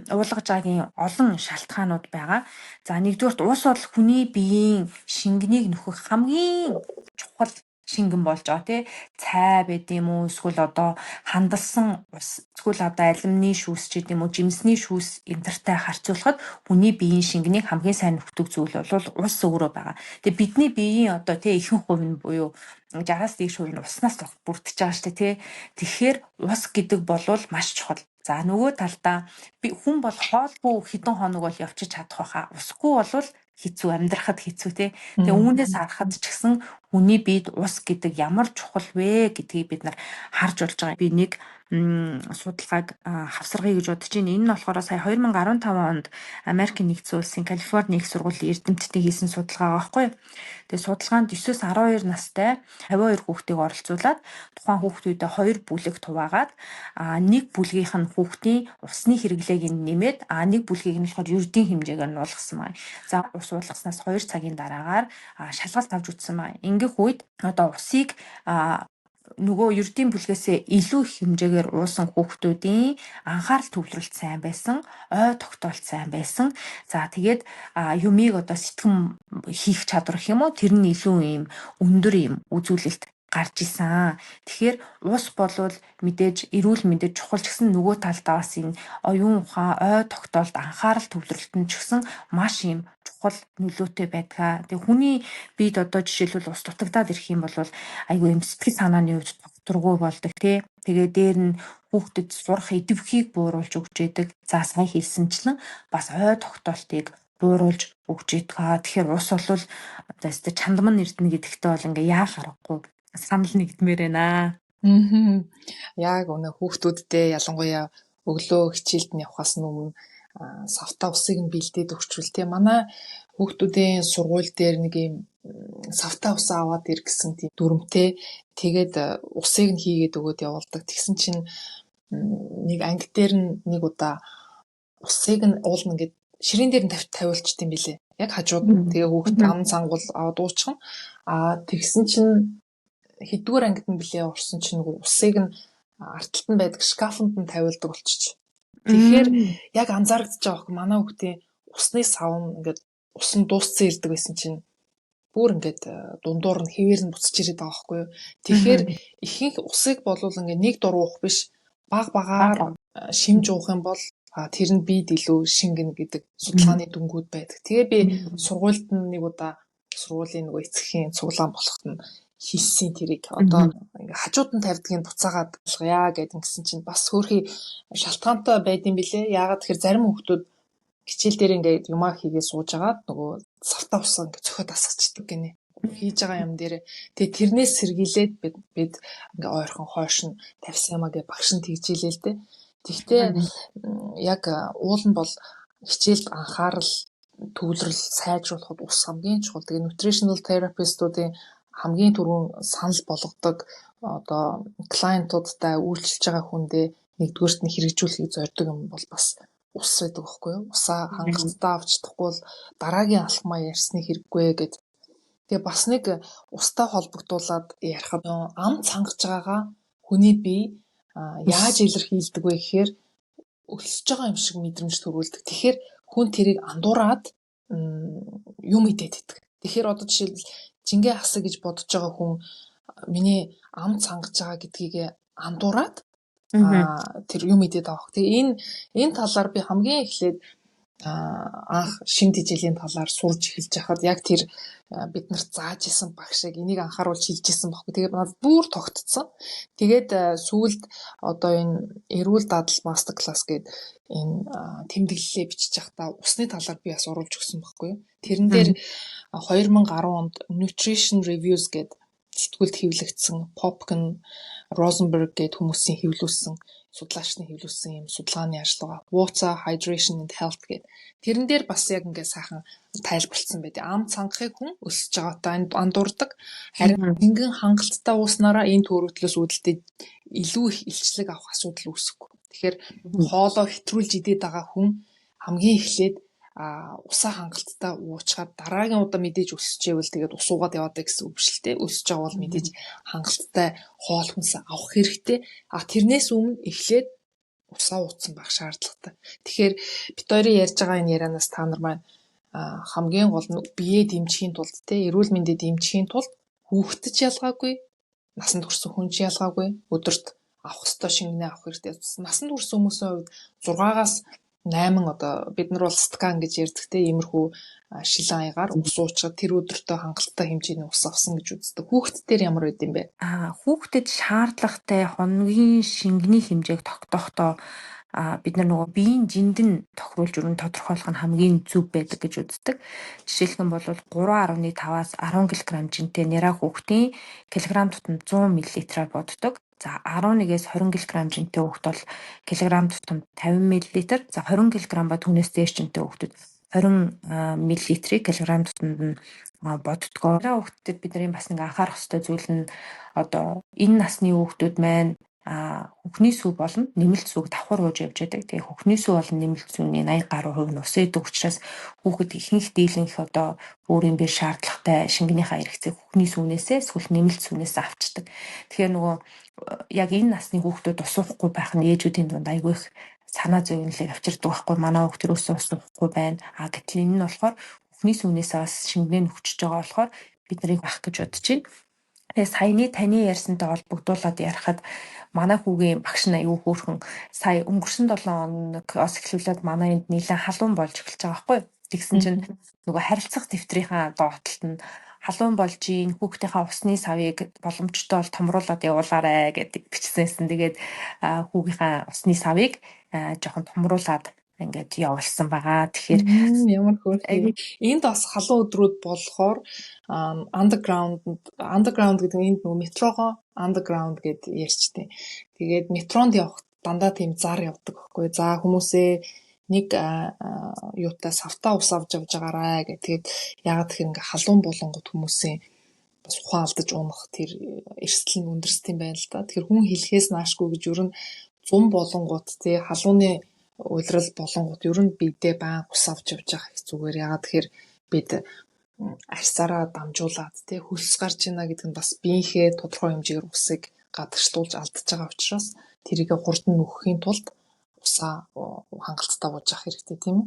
уулгаж байгаагийн олон шалтгаанууд байгаа. За нэгдүгээрт ус бол хүний биеийн шингэнийг нөхөх хамгийн чухал шингэн болж байгаа тий цай байд юм уу эсвэл одоо хандалсан ус эсвэл одоо алюминий шүүс ч гэдэм үү жимсний шүүс энтертэй харьцуулахад хүний биеийн шингэнийг хамгийн сайн нөхдөг зүйл бол ус өөрөө байгаа. Тэгээ бидний биеийн одоо тий ихэнх хувь нь буюу 60-аас дээш хувь нь уснаас бүрдэж байгаа шүү дээ тий. Тэгэхээр ус гэдэг бол маш чухал. За нөгөө талдаа хүн бол хоолгүй хэдэн хоног бол явчих чадах байхаа. Усгүй бол хэцүү, амьдрахад хэцүү тий. Тэгээ үүнээс харахад ч гэсэн хүний биед ус гэдэг ямар чухал вэ гэдгийг бид нар харж болж байгаа. Би нэг судалгааг хавсаргая гэж бодож байна. Энэ нь болохоор сая 2015 онд Америкийн нэгдсэн улсын Калифорни их сургуулийн эрдэмтдийн хийсэн судалгаа байхгүй. Тэгээ судалгаанд 9-12 настай 52 хүүхдийг оролцуулаад тухайн хүүхдүүдэд 2 бүлэгт хуваагаад нэг бүлгийнх нь хүүхдийн усны хэрэглээг нэмээд нэг бүлгийг нь болохоор ердийн хэмжээгээр нь уулгасан байна. За ус уулгаснаас 2 цагийн дараагаар шалгалт авч үзсэн байна. Ингээх үед одоо усыг нөгөө ердийн бүлгээсээ илүү их хэмжээгээр уусан хүүхдүүдийн анхаарал төвлөрөлт сайн байсан, ой тогтоолт сайн байсан. За тэгээд юмыг одоо сэтгэн хийх чадвар гэх юм уу тэр нь илүү юм өндөр юм үзүүлэлт гарч исэн. Тэгэхээр ус болвол мэдээж эрүүл мэндэд чухал ч гэсэн нөгөө талдаа бас энэ оюун ухаан, ой тогтоолт, анхаарал төвлөрөлтөнд ч гэсэн маш юм чухал нөлөөтэй байдаг. Тэгээ хүний биед одоо жишээлбэл ус дутагдаад ирэх юм бол айгүй юм сэтгэл санааны хувьд докторгүй болдог тий. Тэгээ дээр нь хүүхдэд сурах идэвхийг бууруулж өгч яадаг. За сайн хэлсэнчлэн бас ой тогтоолтыг бууруулж өгч яадаг. Тэгэхээр ус бол одоо өстө чандман эрдэнэ гэдэгтээ бол ингээ яах аргагүй санал нэгдмээр байна. Яг өнөө хүүхдүүдтэй ялангуяа өглөө хичээлд нь явахаас өмнө савта усыг нь бэлдээд өгчвөл те манай хүүхдүүдийн сургууль дээр нэг юм савта ус аваад ир гэсэн тийм дүрмтэй тэгээд усыг нь хийгээд өгөөд явуулдаг. Тэгсэн чинь нэг анги дээр нэг удаа усыг нь уулна гэд ширээн дээр нь тавиулчт юм билэ. Яг хажууд тэгээ хүүхд ам цангуул аваад уучхан тэгсэн чинь хэдгээр ангид нь блэ орсон чинь нөгөө усыг нь арталт нь байдаг шкафанд нь тавиулдаг болчих. Тэгэхээр яг анзаарэгдэж байгаа хэрэг манай хүүхдийн усны савн ингээд ус нь дууссан ирдэг байсан чинь бүр ингээд дундуур нь хэвээр нь буцаж ирээд байгаа байхгүй юу. Тэгэхээр ихэнх усыг болвол ингээд нэг дур уух биш багаар шимж уух юм бол тэр нь биед илүү шингэнэ гэдэг судалгааны дүнгууд байдаг. Тэгээ би сургуульд нэг удаа сургуулийн нөгөө эцгийн цуглаан болоход нь хийсэн тэрийг одоо ингээ хажууд нь тавьдгийг буцаагаад ялгая гэсэн чинь бас хөөрхий шалтгаантай байдсан билээ. Яагаад тэгэхээр зарим хүмүүс хичээл дээр ингээ юмаа хийгээ сууж агаад нөгөө савта усан ингээ цохиод асгачдаг гинэ. Хийж байгаа юм дээр тэгээ тэрнээс сэргийлээд бид ингээ ойрхон хойш нь тавьсан юмаа гэ багш нь тэгжээлээ л дээ. Тэгтээ яг уул нь бол хичээлд анхаарал төвлөрөл сайжруулахад ус хамгийн чухал. Тэгээ nutritional therapist-уудын хамгийн түрүүн санал болгодог одоо клиентуудтай үйлчилж байгаа хүндээ нэгдүгээрт нь хэрэгжүүлэхийг зорддог юм бол бас ус байдаг байхгүй юу? Усаа хангалттай авч чадахгүй бол дараагийн алхмаа ярьсны хэрэггүй гэд. Тэгээ бас нэг устай холбогдуулаад ярихад ам цангаж байгаагаа хүний бие яаж илэрхийлдэг вэ гэхээр өлсөж байгаа юм шиг мэдрэмж төрүүлдэг. Тэгэхээр хүн тэрийг андуураад юм идээд идэг. Тэгэхээр одоо жишээлбэл жингээ хасаа гэж бодож байгаа хүн миний ам цангаж байгаа гэдгийг андуураад тэр юм идээд авах. Тэгээ энэ талаар би хамгийн эхлээд анх шин дижилийн талаар сурж эхэлж байхад яг тэр бид нарт зааж исэн багшийг энийг анхааруулж хэлж исэн баггүй. Тэгээд надад бүр тогтцсон. Тэгээд сүүлд одоо энэ эрүүл дадал мастер класс гээд энэ тэмдэглэлээ бичиж байхдаа усны талаар би бас оруулж өгсөн баггүй. Тэрэн дээр 2010 онд Nutrition Reviews гээд сэтгүүлд хэвлэгдсэн Popkin, Rosenberg гээд хүмүүсийн хэвлүүлсэн судлаачны хэвлүүлсэн юм судалгааны ажиллагаа Water, Hydration and Health гээд тэрэн дээр бас яг ингээд сайхан тайлбарлсан байдаг. Ам цангахыг хүн өсөж байгаатай андуурдаг. Харин ингэн хангалттай ууснараа энэ төрөвдлөөс үүдэлтэй илүү их илчлэг авах асуудал үүсэхгүй. Тэгэхээр хоолоо хэтрүүлж идээд байгаа хүн хамгийн эхлээд усаа хангалттай уучгаад дараагийн удаа мэдээж өсчихэвэл тэгээд ус уугаад яваад гэсэн үг шүү дээ. Өсөж байгаа бол мэдээж хангалттай хоол хүнс авах хэрэгтэй. Тэрнээс өмнө эхлээд усаа ууцсан байх шаардлагатай. Тэгэхээр бид хоёрын ярьж байгаа энэ ярианаас та нар маань хамгийн гол нь биеэ дэмжихийн тулд эрүүл мэндэд дэмжихийн тулд хүүхдэд ч ялгаагүй, насанд хүрсэн хүн ч ялгаагүй өдөрт авах ёстой шингэнэ авах хэрэгтэй. Насанд хүрсэн хүмүүсийн хувьд 6-аас 8 одоо бид нар бол стакан гэж ярьдаг иймэрхүү шилэн аягаар ус уучгаад тэр өдөртөө хангалттай хэмжээний ус авсан гэж үздэг. Хүүхдэд ямар байд юм бэ? Хүүхдэд шаардлагатай хоногийн шингэний хэмжээг тогтоохдоо бид нар нөгөө биеийн жиндэн тохируулж өрн тодорхойлох нь хамгийн зөв байдаг гэж үздэг. Жишээлх нь бол 3.5-аас 10 кг жинтэй нэраа хүүхдийн килограмм тутамд 100 мл-аар боддог. За 11-ээс 20 кг жинтэй хүүхд бол килограмм тутамд 50 мл. За 20 кг ба түүнээс дээш жинтэй хүүхдүүд 20 мл-ийг килограмм тутамд нь боддгоо. Хүүхдэд бидний бас нэг анхаарах ёстой зүйл нь одоо энэ насны хүүхдүүд маань хөхний сүв болон нэмэлт сүвг давхар ууж явж байдаг. Тэгээ хөхний сүв болон нэмэлт сүвний 80 гаруй хувь нь ус идэг учраас хүүхэд ихэнх дийлэнх одоо өөрийн бие шаардлагатай шингэнийхаа хэрэгцээг хөхний сүвнээсээ эсвэл нэмэлт сүвнээс авчдаг. Тэгэхээр нөгөө яг энэ насны хүүхдүүд ус уухгүй байх нь ээжүүдийн дунд айгүй их санаа зовнилыг авчирдаг байхгүй. Манай хүүхд төрөөсөө ус уухгүй байна. Гэтэл энэ нь болохоор хөхний сүвнээсээ бас шингэнээ нөхчөж байгаа болохоор бид нарыг байх гэж бодож байна. Тэгээ саяны таны ярьсантай холбогдуулаад ярихад манай хүүгийн багш нь аюу хөөрхөн сая өнгөрсөн 7 хоногоос эхлүүлээд манай энд нэлээд халуун болж эхэлж байгаа байхгүй. Тэгсэн чинь нөгөө харилцах дэвтрийнхаа доотлолт нь халуун болж ийн хүүхдийнхаа усны савыг боломжтой бол томруулаад явуулаарай гэдэг бичсэнсэн. Тэгээд хүүгийнхаа усны савыг жоохон томруулаад ингээд явуулсан байгаа. Тэгэхээр ямар хөөрхий. Энд бас халуун өдрүүд болохоор underground гэдэг нь энд нөгөө метрогоо underground гэд ярьчтэй. Тэгээд метронд явах дандаа тийм зар явдаг байхгүй. За хүмүүсээ нэг юутай савтаа ус авч явж байгаарай гэх. Тэгээд ягаад тэгэхээр ингээ халуун болонгот хүмүүсийн бас ухаан алдаж унах тэр эрсдэл нь өндөрсдөг юм байна л да. Тэгэхээр хүн хэлхээс наашгүй гэж ер нь зум болонгот тий халууны уйлрал болонгот ер нь бидээ баан ус авч явж байгаа их зүгээр. Ягаад тэгэхээр бид арьсаараа дамжуулаад тий хөлс гарч ийна гэдэг нь бас биеийнхээ тодорхой хэмжээгээр усыг гадагшлуулж алдаж байгаа учраас тэрийг хурдан нөхөхийн тулд усаа хангалттай бууж авах хэрэгтэй тийм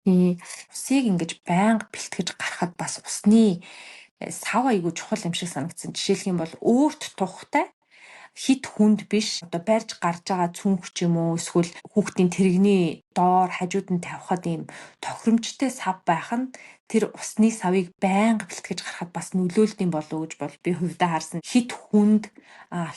ээ. Усыг ингэж байнга бэлтгэж гарахад бас усны сав айгуу чухал юм шиг санагдсан. Жишээлх юм бол өөрт тухтай хит хүнд биш одоо барьж гарч байгаа цүнх ч юм уу эсвэл хүүхдийн тэрэгний доор хажууд нь тавихад ийм тохиромжтой сав байх нь тэр усны савыг байнга бэлтгэж гарахад бас нөлөөлдөм болов уу гэж бол би хувьдаа харсан. Хит хүнд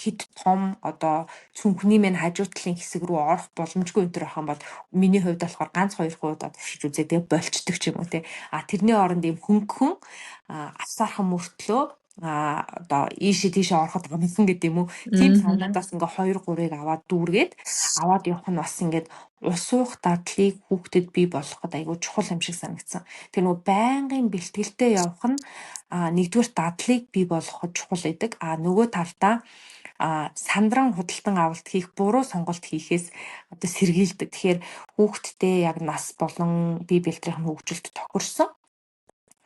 хит том одоо цүнхний мэн хажуу талын хэсэг рүү орох боломжгүй энэ төр ахын бол миний хувьд болохоор ганц 2 удаа тэгж үзээ тэгээ болчдөг ч юм уу те. Тэрний оронд ийм хөнгөн авсаархан мөртлөө одоо ийшээ тийшээ ороход гомсон гэдэг юм уу. Тийм санаандаас ингээ 2 3-ыг аваад дүүргээд аваад явах нь бас ингээд ус уух дадлыг хүүхдэд бий болгоход айгүй чухал юм шиг санагдсан. Тэр нөгөө байнгын бэлтгэлтэй явах нь нэгдүгээр дадлыг бий болгоход чухал байдаг. Нөгөө талдаа сандран худалдан авалт хийх буруу сонголт хийхээс одоо сэргийлдэг. Тэгэхээр хүүхдтэй яг нас болон бие бэлтрийн хөгжилд тохирсон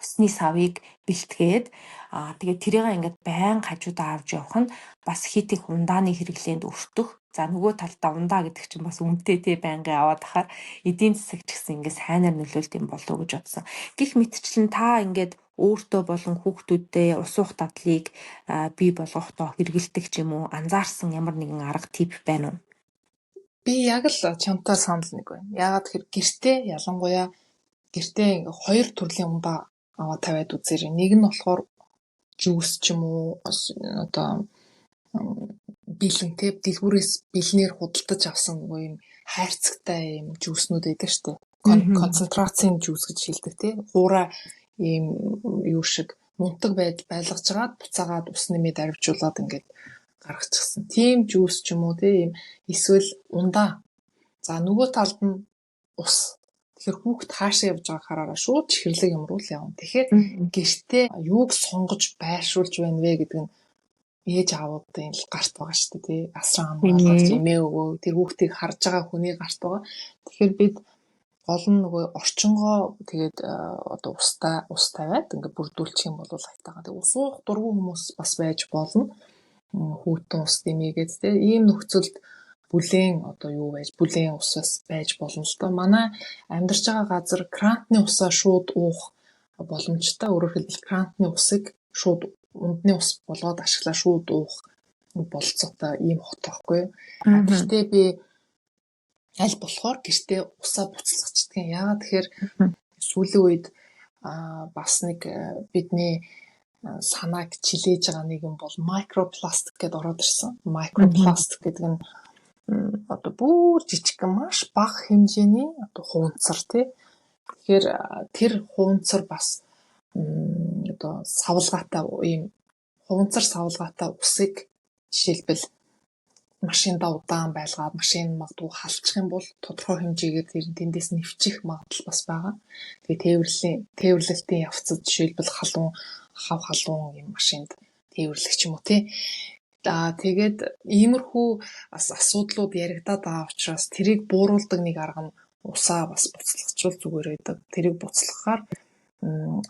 усны савыг бэлтгээд тэгээд тэрийг ингээд байн хажуудаа авч явах нь бас хит их ундааны хэрэглээнд өртөх. За нөгөө талдаа ундаа гэдэг чинь бас үнэтэй тий байнгын аваад ахаар эдийн засаг ч гэсэн ингээд сайнаар нөлөөлт юм болов уу гэж бодсон. Гэх мэтчлэн та ингээд өөртөө болон хүүхдүүдтэй ус уух дадлыг бий болгохдоо хэрэгэлдэг ч юм уу анзаарсан ямар нэгэн арга тип байна уу? Би яг л чамтай санал нэг байна. Ягаад тэгэхээр гэртээ ялангуяа гэртээ 2 төрлийн ундаа аваа тавиад үзээрэй. Нэг нь болохоор жуус ч юм уу одоо бэлэнтэй дэлгүүрээс бэлнээр худалдаж авсан нөгөө юм хайрцагтай юм жууснууд байдаг штеп. Концентрацийн жуус гэж хэлдэг тий. Хуурай ийм юу шиг мунтаг байлгаж жагаад буцаагаад ус нэмээд арвижуулаад ингээд гаргачихсан. Тийм жуус ч юм уу тий. Эсвэл ундаа. За нөгөө талд нь ус. Тэгэхээр хүүхд хаашаа явж байгааг хараараа шууд чихэрлэг юмруул явна. Тэгэхээр гэртээ юуг сонгож байршуулж байна вэ гэдэг нь ээж аавуудын л гарт байгаа шүү дээ тий. Асран хамгаалалт эмээ өвөө тэр хүүхдийг харж байгаа хүний гарт байгаа. Тэгэхээр бид гол нь нөгөө орчингоо тэгээд одоо ус тавиад ингээд бүрдүүлчих юм бол айтаагаа. Тэгээд ус уух дургүй хүмүүс бас байж болно. Хүүтэн ус дэмийгээд тий. Ийм нөхцөлд бүлээн одоо юу байж бүлээн усаас байж болно л доо. Манай амьдарч байгаа газар крантны усаа шууд уух боломжтой. Өөрөөр хэлбэл крантны усыг шууд ундны ус болгоод ашиглаа шууд уух болцоотой ийм хот байхгүй. Гэхдээ би аль болохоор гэртээ усаа буцалгачдаг. Яагаад тэгэхээр сүүлийн үед бас нэг бидний санааг чилээж байгаа нэг юм бол микропластик гэдээ ороод ирсэн. Микропластик гэдэг нь одоо бүр жижигхэн маш бага хэмжээний одоо хуунцар тий. Тэгэхээр тэр хуунцар бас одоо савлгаатай ийм хуунцар савлгаатай усыг жишээлбэл машиндаа удаан байлгаад машин магадгүй халчих юм бол тодорхой хэмжээгээр тэндээс нэвчих магадлал бас байгаа. Тэгээ тээвэрлэлтийн явцад жишээлбэл хав халуун юм машинд тээвэрлэх ч юм уу тий. Тэгээд иймэрхүү бас асуудлууд яригадаад байгаа учраас тэрийг бууруулдаг нэг арга нь усаа бас буцлагчвал зүгээр байдаг. Тэрийг буцлахаар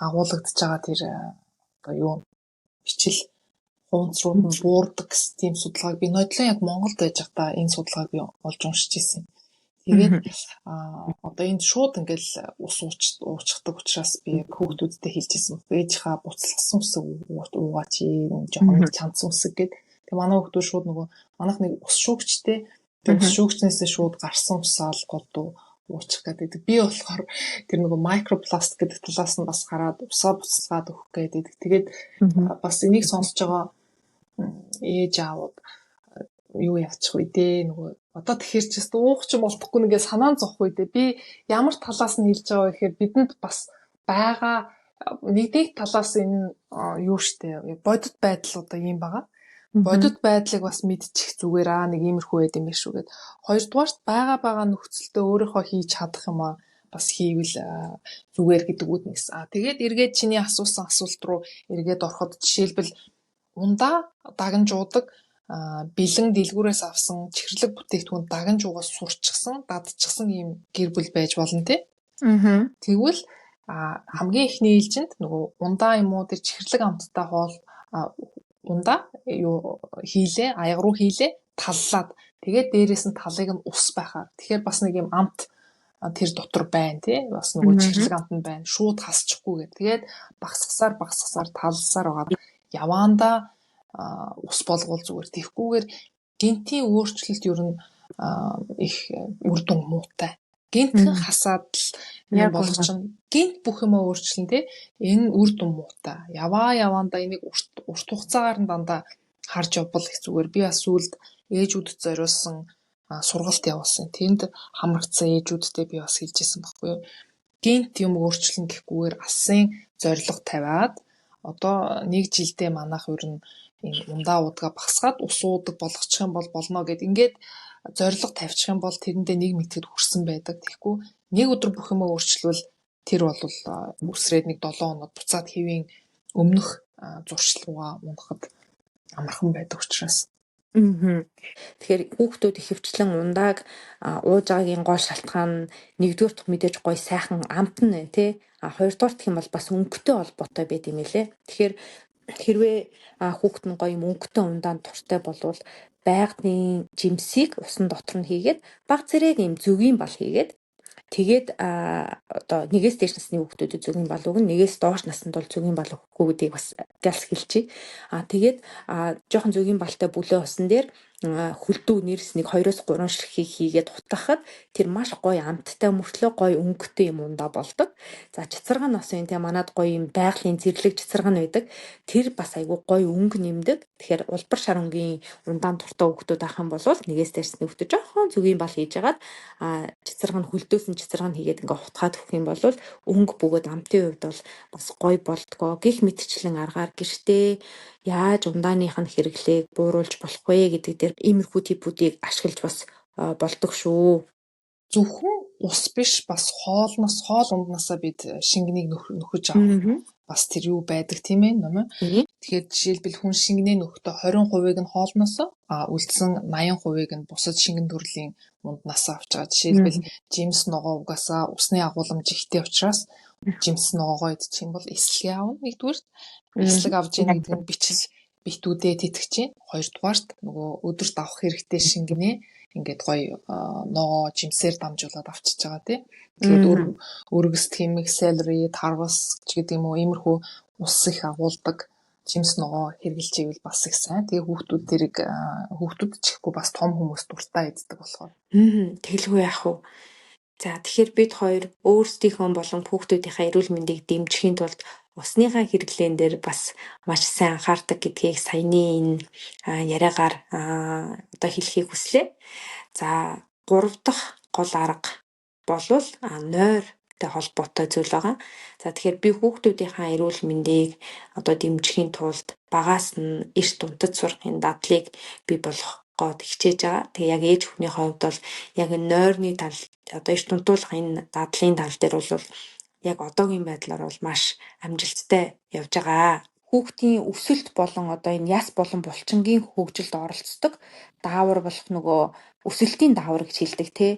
агуулгадж байгаа тэр одоо юу бичил хуунц руу буурдаг тийм судалгааг би ноёдлон яг Монголд байж байхдаа энэ судалгааг би олж уншиж ирсэн. Тэгээд одоо энд шууд ингээл ус уучдаг учраас би яг хүүхдүүдтэй хэлжсэн. Ээжийнхаа буцласан усыг уугаач жоохон чанцсан усыг гээд. Тэгээ манай хүүхдүүд шууд нөгөө манайх нэг ус шүүгчтэй. Тэгээ ус шүүгчнээсээ шууд гарсан усаа л голдуу уучих гэдэг. Би болохоор тэр нөгөө микропласт гэдэг талаас нь бас хараад усаа буцалгаад өгөх гэдэг. Тэгээд бас энийг сонсож байгаа ээж аавууд юу яачих вэ дээ нөгөө одоо тэгэхээр ч гэсэн уух ч юм болохгүй нэгээ санаа зовхгүй дээ. Би ямар талаас нь хэлж байгаа вэ гэхээр бидэнд бас байгаа нэг талаас энэ юу штэ бодит байдал одоо юм байгаа. Бодит байдлыг бас мэдчих зүгээр нэг иймэрхүү байд юм биш үү гэд. Хоёрдугаарт байгаа нөхцөлдөө өөрийнхөө хийж чадах юм аа бас хийвэл зүгээр гэдэг үүднээс. Тэгээд эргээд чиний асуусан асуулт руу эргээд ороход жишээлбэл ундаа дагнж уудаг бэлэн дэлгүүрээс авсан чихэрлэг бүтээгдэхүүн дагнж уугаас сурчсан, дадчихсан ийм гэр бүл байж болно тий. Тэгвэл хамгийн ихний ээлжинд нөгөө ундаа юм уу тэр чихэрлэг амттай хоол ундаа юу хийлээ, аяг руу хийлээ, таллаад тэгээд дээрээс нь талыг нь ус байхаар. Тэгэхээр бас нэг юм амт тэр дотор байна тий. Бас нөгөө чихэрлэг амт нь байна. Шууд хасчихгүйгээр. Тэгээд багсгасаар талсаар байгаа. Яваандаа ус болгоул зүгээр. Тэгхгүйгээр гинтийн өөрчлөлт ер нь их үр дүн муутай. Гинтхэн хасаад л болгож чинь гинт бүх юм өөрчлөн тий. Энэ үр дүн муутай. Яваандаа энийг урт хугацаагаар нь дандаа харж явбал их зүгээр. Би бас сүүлд ээжүүдэд зориулсан сургалт явуулсан. Тэнд хамрагдсан ээжүүдтэй би бас хэлжсэн байхгүй юу. Гинт юм өөрчлөн гэхгүйгээр алсын зорилго тавиад одоо нэг жилдээ манайх ер нь энэ ундаа удаа багсгаад ус уудаг болгочих юм бол болно гэд ингээд зорилго тавьчих юм бол тэрэндээ нэг мэтгэд хүрсэн байдаг. Тэгэхгүй нэг өдөр бүх юм өөрчлөвөл тэр бол үсрээд нэг 7 хоног буцаад хэвийн өмнөх зуршилгуугаа унахад амархан байдаг учраас. Тэгэхээр хүүхдүүд ихэвчлэн ундааг ууж байгаагийн гол шалтгаан нь нэгдүгээр дахь мэдээж гоё сайхан амт нь тий. Хоёрдугаар гэх юм бол бас өнгөтэй холбоотой байд юм лээ. Тэгэхээр хэрвээ хүүхэд нь гоё өнгөтэй ундаанд дуртай болвол байгалийн жимсийг усан дотор нь хийгээд баг зэрэг юм зөгийн бал хийгээд тэгээд одоо нэгээс дээш насны хүүхдүүдэд зөгийн бал өгнө, нэгээс доош наснд бол зөгийн бал өгөхгүй гэдгийг бас галс хэлчихье. Тэгээд жоохон зөгийн балтай бүлээ усан дээр хөлдөө нэрс нэг 2-3 ширхгийг хийгээд утгахад тэр маш гоё амттай мөртлөө гоё өнгөтэй юм ундаа болдог. За цэцэргэн бас энэ тийм манад гоё юм байгалийн зэрлэг цэцэргэн байдаг. Тэр бас айгүй гоё өнгө нэмдэг. Тэгэхээр улбар шар өнгийн ундаан дуртай хүүхдүүд авах юм бол нэгээс дээрсний хүүхдүүд жоохон зөгийн бал хийж агаад цэцэргэн хөлдөөс нь цэцэргэн хийгээд ингээ утгаад өгөх юм бол өнгө бөгөөд амтын хувьд бол бас гоё болдгоо. Гэх мэтчлэн аргаар гэртээ яаж ундааных нь хэрэглээг бууруулж болох вэ гэдэг дээр иймэрхүү типүүдийг ашиглаж бас болдог шүү. Зөвхөн ус биш бас хоол унднаасаа бид шингэнийг нөхөж авах. Бас тэр юу байдаг тийм ээ ном. Тэгэхээр жишээлбэл хүн шингэнээ нөхдөө 20% нь хоолноос үлдсэн 80% нь бусад шингэн төрлийн унднаас авч байгаа. Жишээлбэл жимс ногоо угаасаа усны агуулмж ихтэй учраас жимс ногоогоо идчих юм бол эслэгээ аавна нэгдүгээр. Эслэг авж ийн гэдэг нь бичиж битүүдэд итгэж чинь. Хоёрдугаарт нөгөө өдөрт авах хэрэгтэй шингэнээ ингээд гоё ногоо жимсээр дамжуулаад авчиж байгаа тий. Тэгээд өргөс хэмэг селери, тарвас ч гэдэг юм уу иймэрхүү ус их агуулдаг жимс ногоо хэрглэж ивэл бас их сайн. Тэгээ хүүхдүүд ч ихгүй бас том хүмүүс дуртай иддэг болохоор. Тэглгүй яах вэ? За тэгэхээр бид хоёр өөрсдийнхөө болон хүүхдүүдийнхээ эрүүл мэндийг дэмжихийн тулд усныхаа хэрэглэн дээр бас маш сайн анхаардаг гэдгийг саяны энэ яриагаар одоо хэлхийг хүслээ. За 3 дахь гол арга болвол нойртой холбоотой зүйл байгаа. За тэгэхээр би хүүхдүүдийнхаа эрүүл мэндийг одоо дэмжихийн тулд багаас нь эрт унтаж сурахын дадлыг бий болгоход хичээж байгаа. Тэгээ яг ээж бүхний хувьд бол яг нойрны тал одоо эрт унтуулах энэ дадлын тал дээр бол яг одоогийн байдлаар бол маш амжилттай явж байгаа. Хүүхдийн өсөлт болон одоо энэ яс болон булчингийн хөгжилд оролцдог даавар болох нөгөө өсөлтийн даавар гэж хэлдэг те.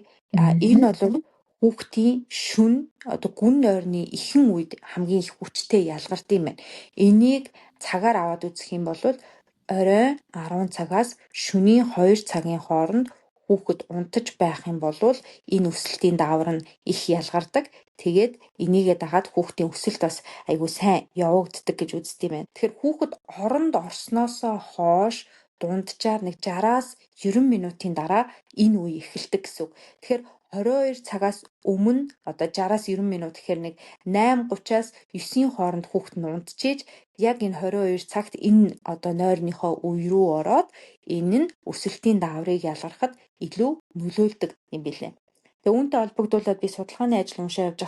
Энэ бол хүүхдийн шүн одоо гүн нойрны ихэнх үед хамгийн их хүчтэй ялгардаг юм байна. Энийг цагаар аваад үзэх юм бол оройн 10 цагаас шөнийн 2 цагийн хооронд хүүхэд унтаж байх юм бол энэ өсөлтийн даавар нь их ялгардаг. Тэгээд энийгээ дагаад хүүхдийн өсөлт бас айгүй сайн явагддаг гэж үздэг юм байна. Тэгэхээр хүүхэд оронд орсноосоо хойш дунджаар нэг 60-аас 90 минутын дараа энэ үе эхэлдэг гэсэн үг. Тэгэхээр 22 цагаас өмнө одоо 60-аас 90 минут гэхээр нэг 8:30-аас 9-ийн хооронд хүүхэд нь унтчихээж яг энэ 22 цагт энэ одоо нойрныхоо үе рүү ороод энэ нь өсөлтийн дааврыг ялгарахад илүү нөлөөлдөг юм билээ. Тэгээ үүнтэй холбогдуулаад би судалгааны ажил уншаа явж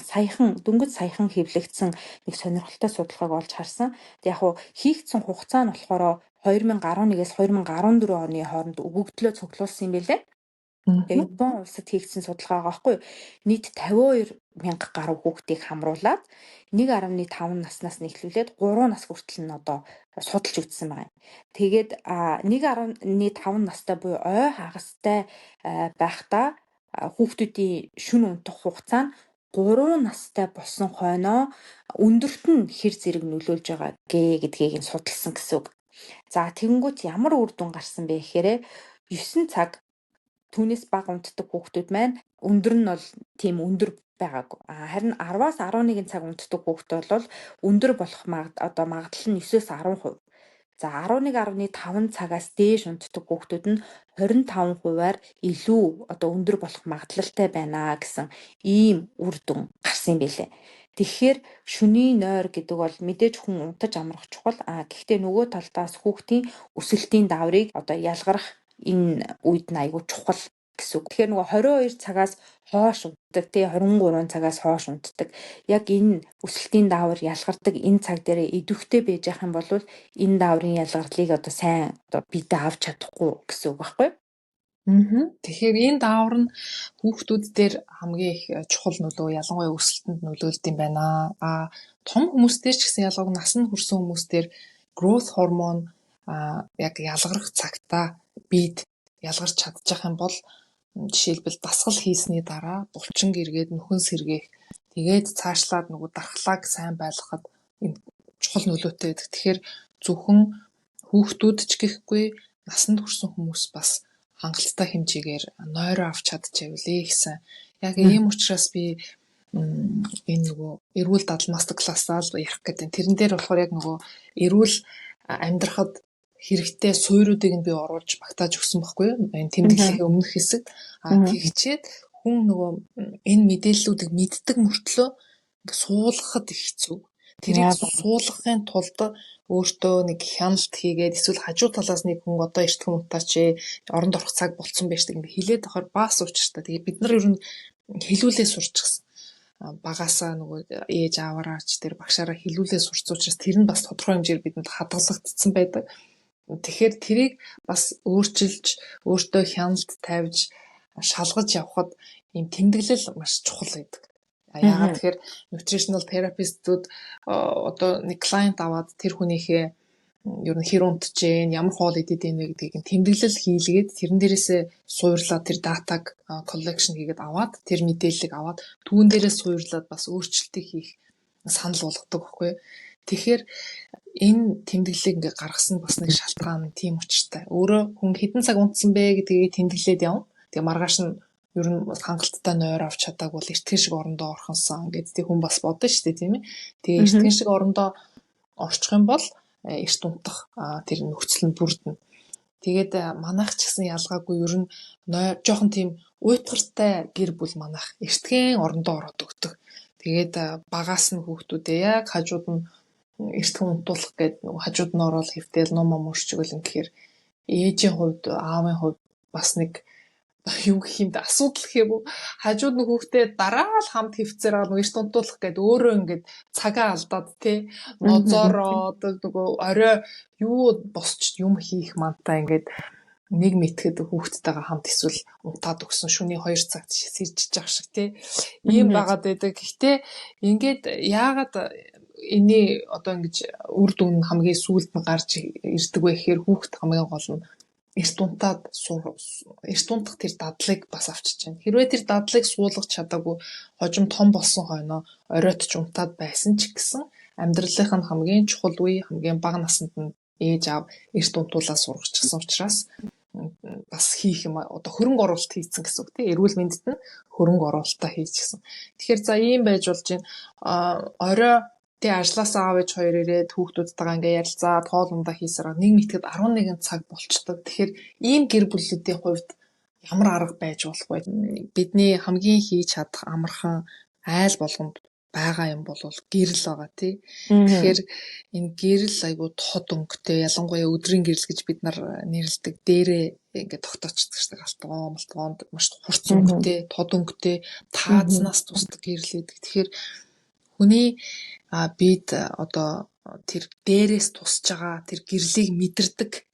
дөнгөж саяхан хэвлэгдсэн нэг сонирхолтой судалгааг олж харсан. Тэг яг хийгдсэн хугацаа нь болохоор 2011-ээс 2014 оны хооронд өгөгдлөө цуглуулсан юм билээ. Тэгээ Япон улсад хийгдсэн судалгаа байгаа байхгүй юу? Нийт 52 мянга гаруй хүүхдийг хамруулад 1.5 наснаас нь эхлүүлээд 3 нас хүртэл нь одоо судалж үзсэн байна. Тэгээд 1.5 настай буюу ой хагастай байхдаа хүүхдүүдийн шүн унтах хугацаа нь 3 настай болсон хойноо өндөрт нь хэр зэрэг нөлөөлж байгаа гэдгийг нь судалсан гэсэн үг. За тэгэнгүүт ямар үр дүн гарсан бэ гэхээр 9 цаг түүнээс бага унтдаг хүүхдүүд маань өндөр нь бол тийм өндөр байгаагүй. Харин 10-аас 11 цаг унтдаг хүүхдүүд бол өндөр болох магадлал нь 9-өөс 10%. За 11.5 цагаас дээш унтдаг хүүхдүүд нь 25%-аар илүү одоо өндөр болох магадлалтай байна гэсэн ийм үр дүн гарсан юм билээ. Тэгэхээр шөнийн нойр гэдэг бол мэдээж хүн унтаж амрах чухал. Гэхдээ нөгөө талдаас хүүхдийн өсөлтийн дааврыг одоо ялгарах энэ үед нь айгүй чухал гэсэн үг. Тэгэхээр нөгөө 22 цагаас хойш унтдаг, 23 цагаас хойш унтдаг. Яг энэ өсөлтийн даавар ялгардаг энэ цаг дээр идэвхтэй байж явах юм бол энэ дааврын ялгарлыг одоо сайн одоо бидээ авч чадахгүй гэсэн үг байхгүй юу? Тэгэхээр энэ даавар нь хүүхдүүд дээр хамгийн их чухал нөлөө ялангуяа өсөлтөнд нөлөөлд юм байна. Том хүмүүстээр ч гэсэн ялгаагүй насанд хүрсэн хүмүүстээр growth hormone яг ялгарх цагтаа бид ялгарч чадчих юм бол жишээлбэл дасгал хийсний дараа булчин эргээд нөхөн сэргээх тэгээд цаашлаад нөгөө дархлааг сайн байлгахад энэ чухал нөлөөтэй байдаг. Тэгэхээр зөвхөн хүүхдүүд ч гэхгүй насанд хүрсэн хүмүүс бас хангалттай хэмжээгээр нойроо авч чадчихвээ гэсэн. Яг ийм учраас би энэ нөгөө эрүүл дадал мастер классаа л ярих гэдэг. Тэрэн дээр болохоор яг нөгөө эрүүл амьдрахад хэрэгтэй суурьуудыг нь би оруулж багтааж өгсөн байхгүй юу? Энэ тэмдэглэлийн өмнөх хэсэг. Тэгчээд хүн нөгөө энэ мэдээллүүдийг мэддэг мөртлөө ингээ суулгахад их хэцүү. Тэрийг суулгахын тулд өөртөө нэг хяналт хийгээд эсвэл хажуу талаас нэг хүн одоо эрт хүмүүстээ чи оронд орох цаг болцсон байж таг ингээ хилээд авахар бас уучртай. Тэгээ бид нар ер нь хилүүлээ сурчихсан. Багасаа нөгөө ээж аваараач тэр багшаараа хилүүлээ сурч учраас тэр нь бас тодорхой хэмжээр бидэнд хадгалагдсан байдаг. Тэгэхээр тэрийг бас өөрчилж өөртөө хяналт тавьж шалгаж явхад ийм тэмдэглэл маш чухал байдаг. Яагаад тэгэхээр nutritional therapist-ууд одоо нэг client аваад тэр хүнийхээ ер нь хэр унтжээ, ямар хоол идэт юм бэ гэдгийг тэмдэглэл хийлгээд тэрэн дээрээсээ суурлаад тэр датаг collection хийгээд аваад тэр мэдээллийг аваад түүн дээрээ суурлаад бас өөрчлөлтийг хийх санал болгодог байхгүй. Тэгэхээр энэ тэмдэглэлийг ингээ гаргасан бас нэг шалтгаан тийм учиртай. Өөрөө хүн хэдэн цаг унтсан бэ гэдгийг тэмдэглээд явна. Тэгээ маргааш нь ер нь хангалттай нойр авч чадаагүй бол эртхэн шиг орондоо орхонсон гэдэг хүн бас бодно шүү дээ, тийм ээ. Тэгээ эртхэн шиг орондоо орчих юм бол эрт унтах тэр нөхцөл нь бүрдэнэ. Тэгээд манайх ч гэсэн ялгаагүй ер нь жоохон тийм уйтгартай гэр бүл манайх эртхэн орондоо ороод өгдөг. Тэгээд багаас нь хүүхдүүдээ яг хажууд нь эрт хүн унтуулах гэдэг хажууд нь ороод хэвтэл ном өмөрчгөл ингэхээр ээжийн хувьд аавын хувьд бас нэг юу гэх юм асуудал гэх юм уу хажууд нь хүүхдээ дараа л хамт хөвцөр аа эрт унтуулах гэдэг өөрөө ингээд цагаа алдаад тий нозоороо нөгөө орой юу босч юм хийх мантаа ингээд нэг мэтгэд хүүхдтэйгээ хамт эсвэл унтаад өгсөн шөнийн 2 цагт сэржиж явах шиг тий ийм байгаад байдаг. Гэхдээ ингээд яагаад эний одоо ингэж үр дүн хамгийн сүүлд нь гарч ирдэг вэ гэхээр хүүхд хамгийн гол нь эрт унтах тэр дадлыг бас авчиж байна. Хэрвээ тэр дадлыг суулгах чадаагүй хожим том болсон хойноо оройт ч унтаад байсан ч гэсэн амьдралынх нь хамгийн чухал үе хамгийн бага наснд нь ээж аав эрт унтуулаа сургачихсан учраас бас хийх юм одоо хөрөнгө оруулалт хийцэн гэсэн үг тийм эрүүл мэндэд нь хөрөнгө оруулалтаа хийчихсэн. Тэгэхээр за ийм байж болж байна. Орой тэг ажлаасаа аав ээж хоёр ирээд хүүхдүүдтэйгээ ингээ ярилцаад хоол ундаа хийсээр нэг мэтгэд 11 цаг болчдөг. Тэгэхээр ийм гэр бүлүүдийн хувьд ямар арга байж болох вэ? Бидний хамгийн хийж чадах амархан айл болгонд байгаа юм бол гэрэл байгаа тий. Тэгэхээр энэ гэрэл айгу тод өнгөтэй ялангуяа өдрийн гэрэл гэж бид нар нэрлэдэг дээрээ ингээ тогтоочдөг шүү дээ. Алтгоонд маш хурц өнгөтэй, тод өнгөтэй, таазнаас тусдаг гэрэл гэдэг. Тэгэхээр хүний бид одоо тэр дээрээс тусж байгаа тэр гэрлийг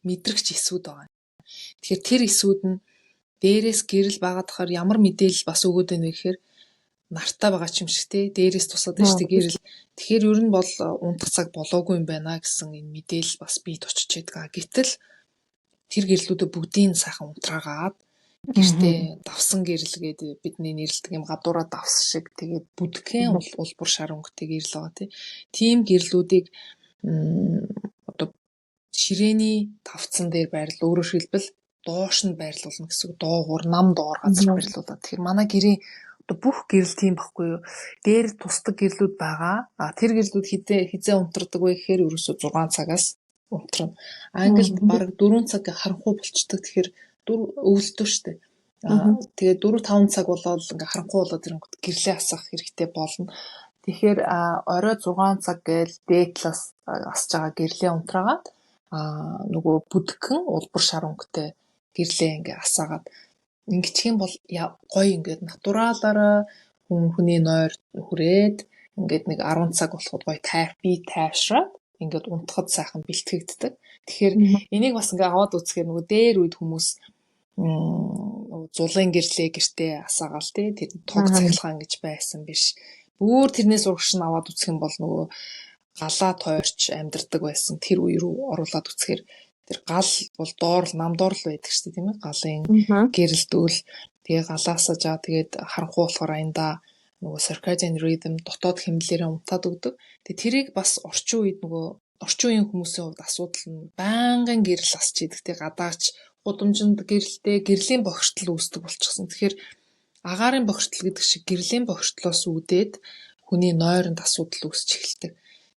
мэдрэгч эсүүд байгаа. Тэгэхээр тэр эсүүд нь дээрээс гэрэл байгаад тахаар ямар мэдээлэл бас өгөөд байна вэ гэхээр нартаа байгаа ч юм шиг те дээрээс тусаад байна шүү дээ гэрэл. Тэгэхээр ер нь бол унтах цаг болоогүй юм байна гэсэн энэ мэдээлэл бас бийд очиж байдаг. Гэтэл тэр гэрлүүдээ бүгдийг сайхан унтраагаад гэртээ давсан гэрэл гэдэг бидний нэрлэдэг юм гадуураа давс шиг тэгээд бүдгхэн улбар шар өнгөтэй гэрэл байгаа тийм гэрлүүдийг одоо ширээний тавцсан дээр байрлал өөрөөр хэлбэл доош нь байрлуулна гэсэн үг доогуур нам доор газар байрлуулад. Тэгэхээр манай гэрийн одоо бүх гэрэл тийм байхгүй юу? Дээр тусдаг гэрлүүд байгаа. Тэр гэрлүүд хизээ унтрдаг вэ гэхээр ерөөсөө 6 цагаас унтрана. Англид бараг 4 цаг харанхуй болчдөг. Тэгэхээр өвлөдөө штэ. Тэгээд 4-5 цаг болоод ингээ харанхуй болоод ирэнгүүт гэрлээ асах хэрэгтэй болно. Тэгэхээр орой 6 цаг гээл дээдлээс асж байгаа гэрлээ унтраагаад нөгөө бүдгхэн улбар шар өнгөтэй гэрлээ ингээ асаагаад ингэчих юм бол гоё ингээд натуралаараа хүний нойр хүрээд ингээд нэг 10 цаг болоход гоё тайвшраад ингээд унтахад сайхан бэлтгэгддэг. Тэгэхээр энийг бас ингээ аваад үзэхээр нөгөө дээр үед хүмүүс зулын гэрлээ гэртээ асаагаал тэр тог цахилгаан гэж байсан биш. Бүр тэрнээс урагш нь аваад үзэх юм бол нөгөө галаа тойрч амьдардаг байсан тэр үе рүү оруулаад үзэхээр тэр гал бол доор нам доор л байдаг шүү дээ тийм ээ галын гэрэлдүүл тэгээ галаасаа жаа тэгээд харанхуй болохоор аянда нөгөө circadian rhythm дотоод хэмнэлээрээ унтаад өгдөг. Тэгээ тэрийг бас орчин үед нөгөө орчин үеийн хүмүүсийн хувьд асуудал нь байнгын гэрэл асч идэг тэгээ гадаач гудамжинд гэрэлтэй гэрлийн бохирдол үүсдэг болчихсон. Тэгэхээр агаарын бохирдол гэдэг шиг гэрлийн бохирдлоос үүдээд хүний нойронд асуудал үүсч эхэлдэг.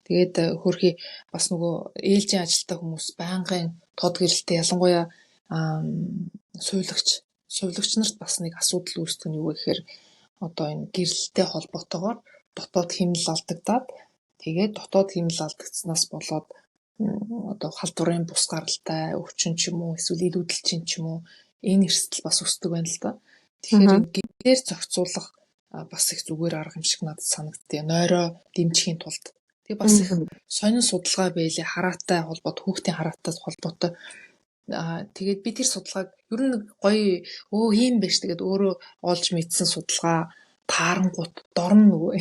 Тэгээд хөрхий бас нөгөө ээлжийн ажилтай хүмүүс байнгын тод гэрэлтэй ялангуяа сувилагч нарт бас нэг асуудал үүсдэг нь юу вэ гэхээр одоо энэ гэрэлтэй холбоотойгоор дотоод хэмнэл алдагдаад тэгээд дотоод хэмнэл алдагдсанаас болоод одоо халдварын бус гаралтай өвчин ч юм уу эсвэл илүүдэлчин ч юм уу энэ эрсдэл бас өсдөг байна л да. Тэгэхээр гэрээр зохицуулах бас их зүгээр арга юм шиг надад санагдтыг. Нойроо дэмжихийн тулд. Тэгээ бас их сонин судалгаа байлээ хараатай холбоот хүүхдийн хараатай холбоотой. Тэгээд би тэр судалгааг ер нь гоё ийм байж тэгээд өөрөө олж мэдсэн судалгаа таарангуут дорн нөгөө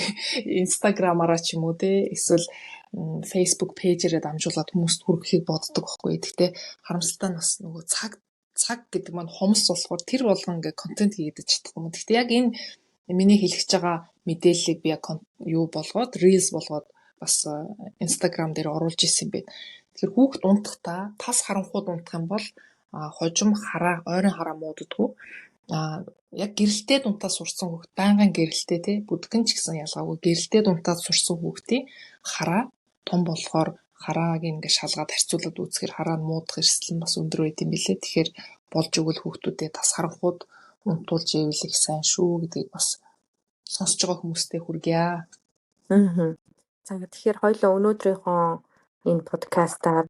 инстаграмаараа ч юм уу те эсвэл Facebook пэйжээрээ дамжуулаад хүмүүст хүргэхийг боддог байхгүй. Гэхдээ харамсалтай нь бас нөгөө цаг гэдэг маань хомс болохоор тэр болгон ингээ контент хийгдэж чадахгүй юм. Гэхдээ яг энэ миний хэлчихэж байгаа мэдээллийг би яг юу болгоод reels болгоод бас Instagram дээр оруулж исэн юм байна. Тэгэхээр хүүхд унтахдаа тас харанхууд унтах юм бол хожим хараа ойрын хараа мууддаггүй. Яг гэрэлтэй дунтаа сурсан хүүхд байнгын гэрэлтэй тий бүдгэн ч гэсэн ялгаагүй гэрэлтэй дунтаад сурсан хүүхдийн хараа том болохоор харааг ингээ шалгаад харьцуулаад үзэхээр хараа нь муудах эрсдэл нь бас өндөр байт юм билээ. Тэгэхээр болж өгвөл хүүхдүүдэд тас харанхууд унтуулж ивэл их сайн шүү гэдгийг бас сонсож байгаа хүмүүстээ хүргье. За тэгэхээр хоёулаа өнөөдрийнхөө энэ подкастаар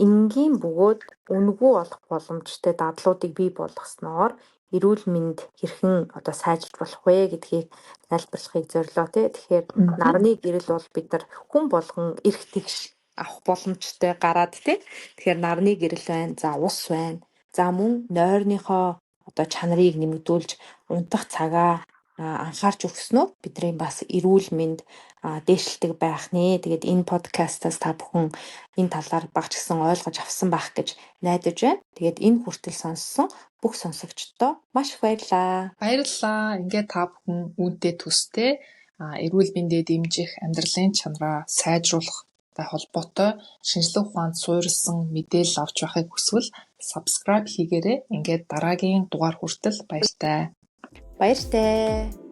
энгийн бөгөөд үнэгүй олох боломжтой дадлуудыг бий болгосноор эрүүл мэнд хэрхэн одоо сайжирч болох вэ гэдгийг тайлбарлахыг зорилоо тий. Тэгэхээр нарны гэрэл бол бид нар хүн болгон эрх тэгш авах боломжтой гараад тий. Тэгэхээр нарны гэрэл байна, за ус байна. За мөн нойрныхоо одоо чанарыг нэмэгдүүлж унтах цагаа анхаарч өгснөө бидний бас эрүүл мэнд дээшилдэг байх нэ. Тэгээд энэ подкастаас та бүхэн энэ талаар багч гисэн ойлгож авсан байх гэж найдаж байна. Тэгээд энэ хүртэл сонссон бүх сонсогчдоо маш их баярлалаа. Баярлалаа. Ингээд та бүхэн үүнтэй төстэй эрүүл мэндээ дэмжих, амьдралын чанараа сайжруулахтай холбоотой шинжлэх ухаанд суурилсан мэдээлэл авч байхыг хүсвэл subscribe хийгээрэй. Ингээд дараагийн дугаар хүртэл баяртай. Баяртай.